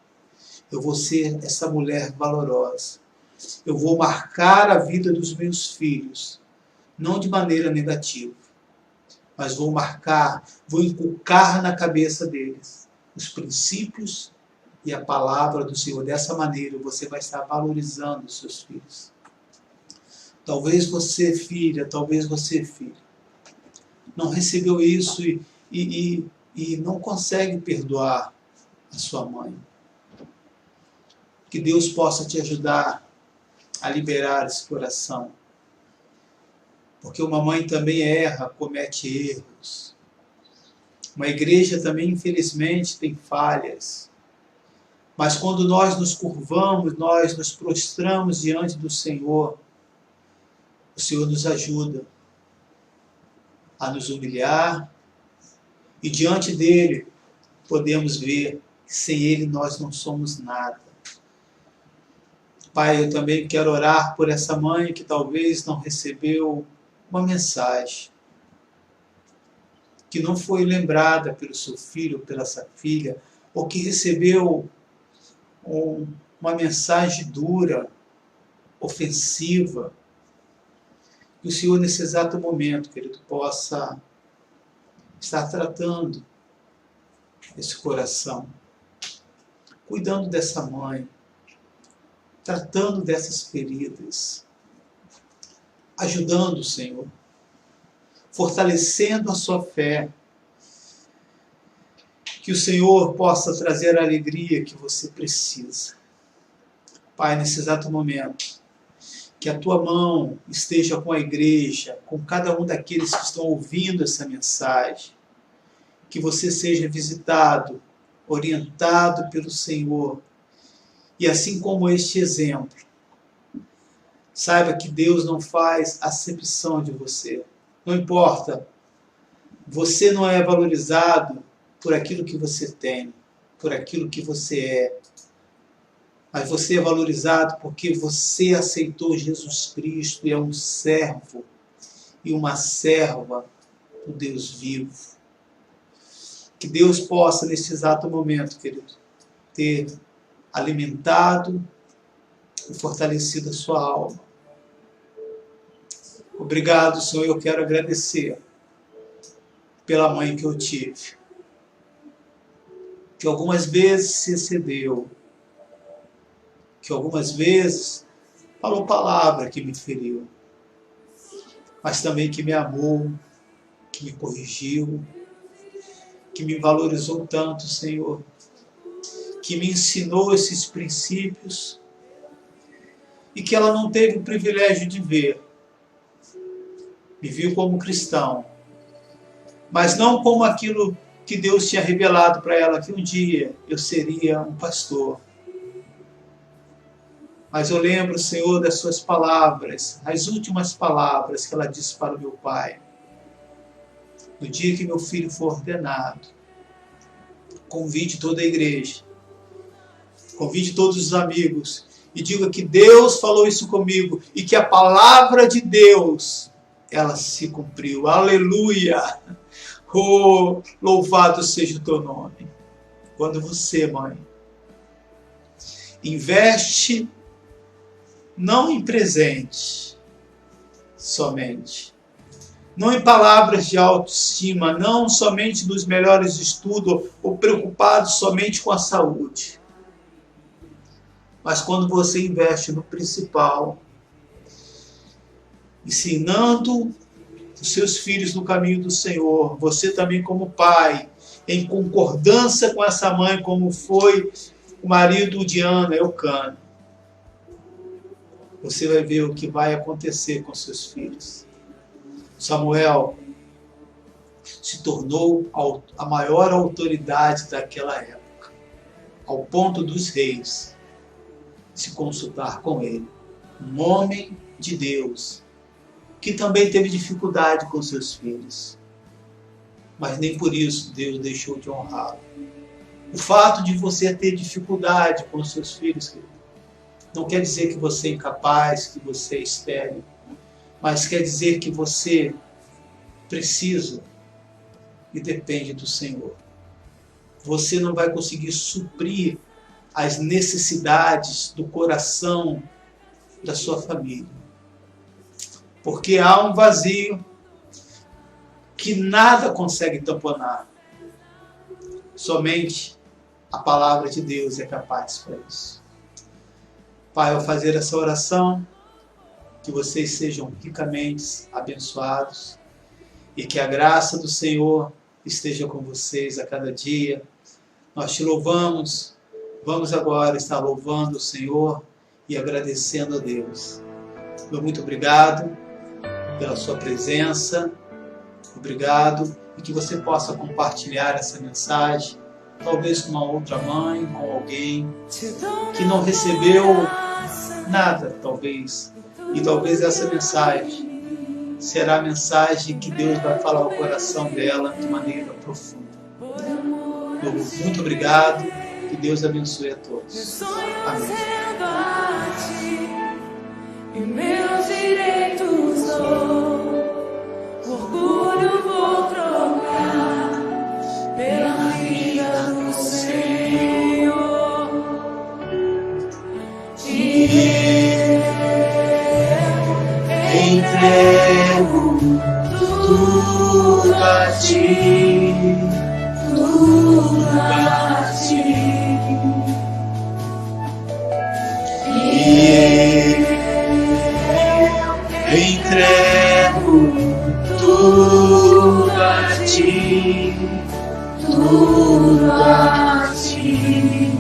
[SPEAKER 3] Eu vou ser essa mulher valorosa. Eu vou marcar a vida dos meus filhos, não de maneira negativa, mas vou marcar, vou inculcar na cabeça deles os princípios e a palavra do Senhor. Dessa maneira você vai estar valorizando os seus filhos. Talvez você, filha, talvez você, filho, não recebeu isso e não consegue perdoar a sua mãe. Que Deus possa te ajudar a liberar esse coração. Porque uma mãe também erra, comete erros. Uma igreja também, infelizmente, tem falhas. Mas quando nós nos curvamos, nós nos prostramos diante do Senhor, o Senhor nos ajuda a nos humilhar e diante dele podemos ver que sem ele nós não somos nada. Pai, eu também quero orar por essa mãe que talvez não recebeu uma mensagem, que não foi lembrada pelo seu filho, pela sua filha, ou que recebeu uma mensagem dura, ofensiva. Que o Senhor, nesse exato momento, querido, possa estar tratando esse coração, cuidando dessa mãe, tratando dessas feridas, ajudando o Senhor, fortalecendo a sua fé Que o Senhor possa trazer a alegria que você precisa. Pai, nesse exato momento, que a tua mão esteja com a igreja, com cada um daqueles que estão ouvindo essa mensagem. Que você seja visitado, orientado pelo Senhor. E assim como este exemplo, saiba que Deus não faz acepção de você. Não importa, você não é valorizado por aquilo que você tem, por aquilo que você é. Mas você é valorizado porque você aceitou Jesus Cristo e é um servo e uma serva do Deus vivo. Que Deus possa, nesse exato momento, querido, ter alimentado e fortalecido a sua alma. Obrigado, Senhor, eu quero agradecer pela mãe que eu tive, que algumas vezes se excedeu, que algumas vezes falou palavra que me feriu, mas também que me amou, que me corrigiu, que me valorizou tanto, Senhor, que me ensinou esses princípios e que ela não teve o privilégio de ver. Me viu como cristão, mas não como aquilo que Deus tinha revelado para ela, que um dia eu seria um pastor. Mas eu lembro, Senhor, das suas palavras, as últimas palavras que ela disse para o meu pai. No dia que meu filho for ordenado, convide toda a igreja, convide todos os amigos e diga que Deus falou isso comigo e que a palavra de Deus, ela se cumpriu. Aleluia! Oh, louvado seja o teu nome. Quando você, mãe, investe não em presente somente, não em palavras de autoestima, não somente nos melhores estudos ou preocupado somente com a saúde, mas quando você investe no principal, ensinando os seus filhos no caminho do Senhor, você também como pai, em concordância com essa mãe, como foi o marido de Ana, Eucana, você vai ver o que vai acontecer com seus filhos. Samuel se tornou a maior autoridade daquela época, ao ponto dos reis se consultar com ele. Um homem de Deus, que também teve dificuldade com seus filhos, mas nem por isso Deus deixou de honrá-lo. O fato de você ter dificuldade com seus filhos, querido, não quer dizer que você é incapaz, que você é estéril, mas quer dizer que você precisa e depende do Senhor. Você não vai conseguir suprir as necessidades do coração da sua família, porque há um vazio que nada consegue tamponar. Somente a palavra de Deus é capaz para isso. Pai, ao fazer essa oração, que vocês sejam ricamente abençoados e que a graça do Senhor esteja com vocês a cada dia. Nós te louvamos, vamos agora estar louvando o Senhor e agradecendo a Deus. Meu muito obrigado pela sua presença, obrigado, e que você possa compartilhar essa mensagem, talvez com uma outra mãe, com alguém que não recebeu nada, talvez. E talvez essa mensagem será a mensagem que Deus vai falar ao coração dela de maneira profunda. Muito obrigado. Que Deus abençoe a todos. Amém.
[SPEAKER 1] E meus direitos dou, orgulho vou trocar pela vida do Senhor. Entrego tudo a ti, tudo a ti. Entrego tudo a ti, tudo tudo a ti.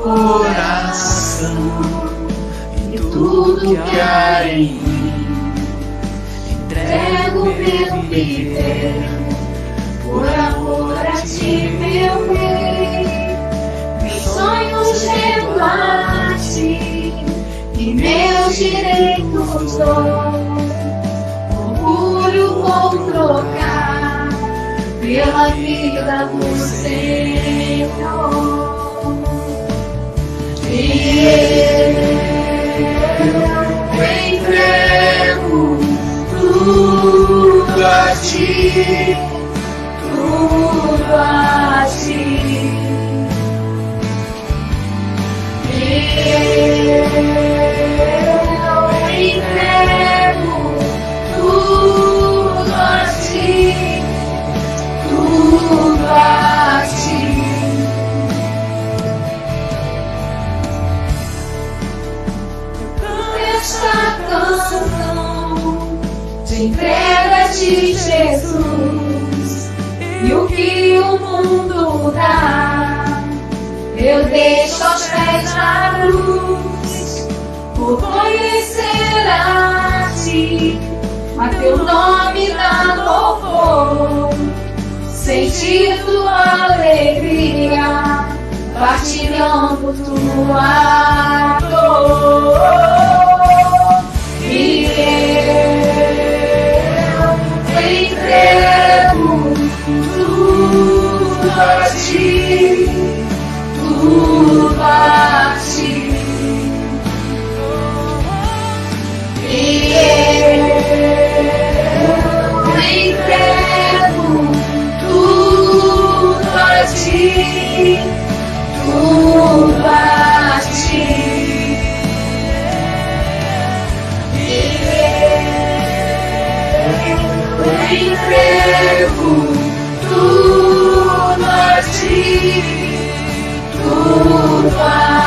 [SPEAKER 2] Coração e tudo que há em mim, entrego meu viver por amor a ti, meu rei. Meus sonhos rendo a ti e meus direitos dou. Orgulho vou trocar pela vida do Senhor. E eu entrego tudo a ti, tudo a ti. E eu entrego tudo a ti, tudo a ti. Esta canção de entrega de Jesus e o que o mundo dá, eu deixo aos pés da cruz por conhecer a ti, a teu nome dá louvor, sentir tua alegria, partilhando tua dor. E eu entrego tudo a ti, tudo a ti. E eu entrego tudo a ti, tudo a ti. Entrego tudo a ti, tudo a ti.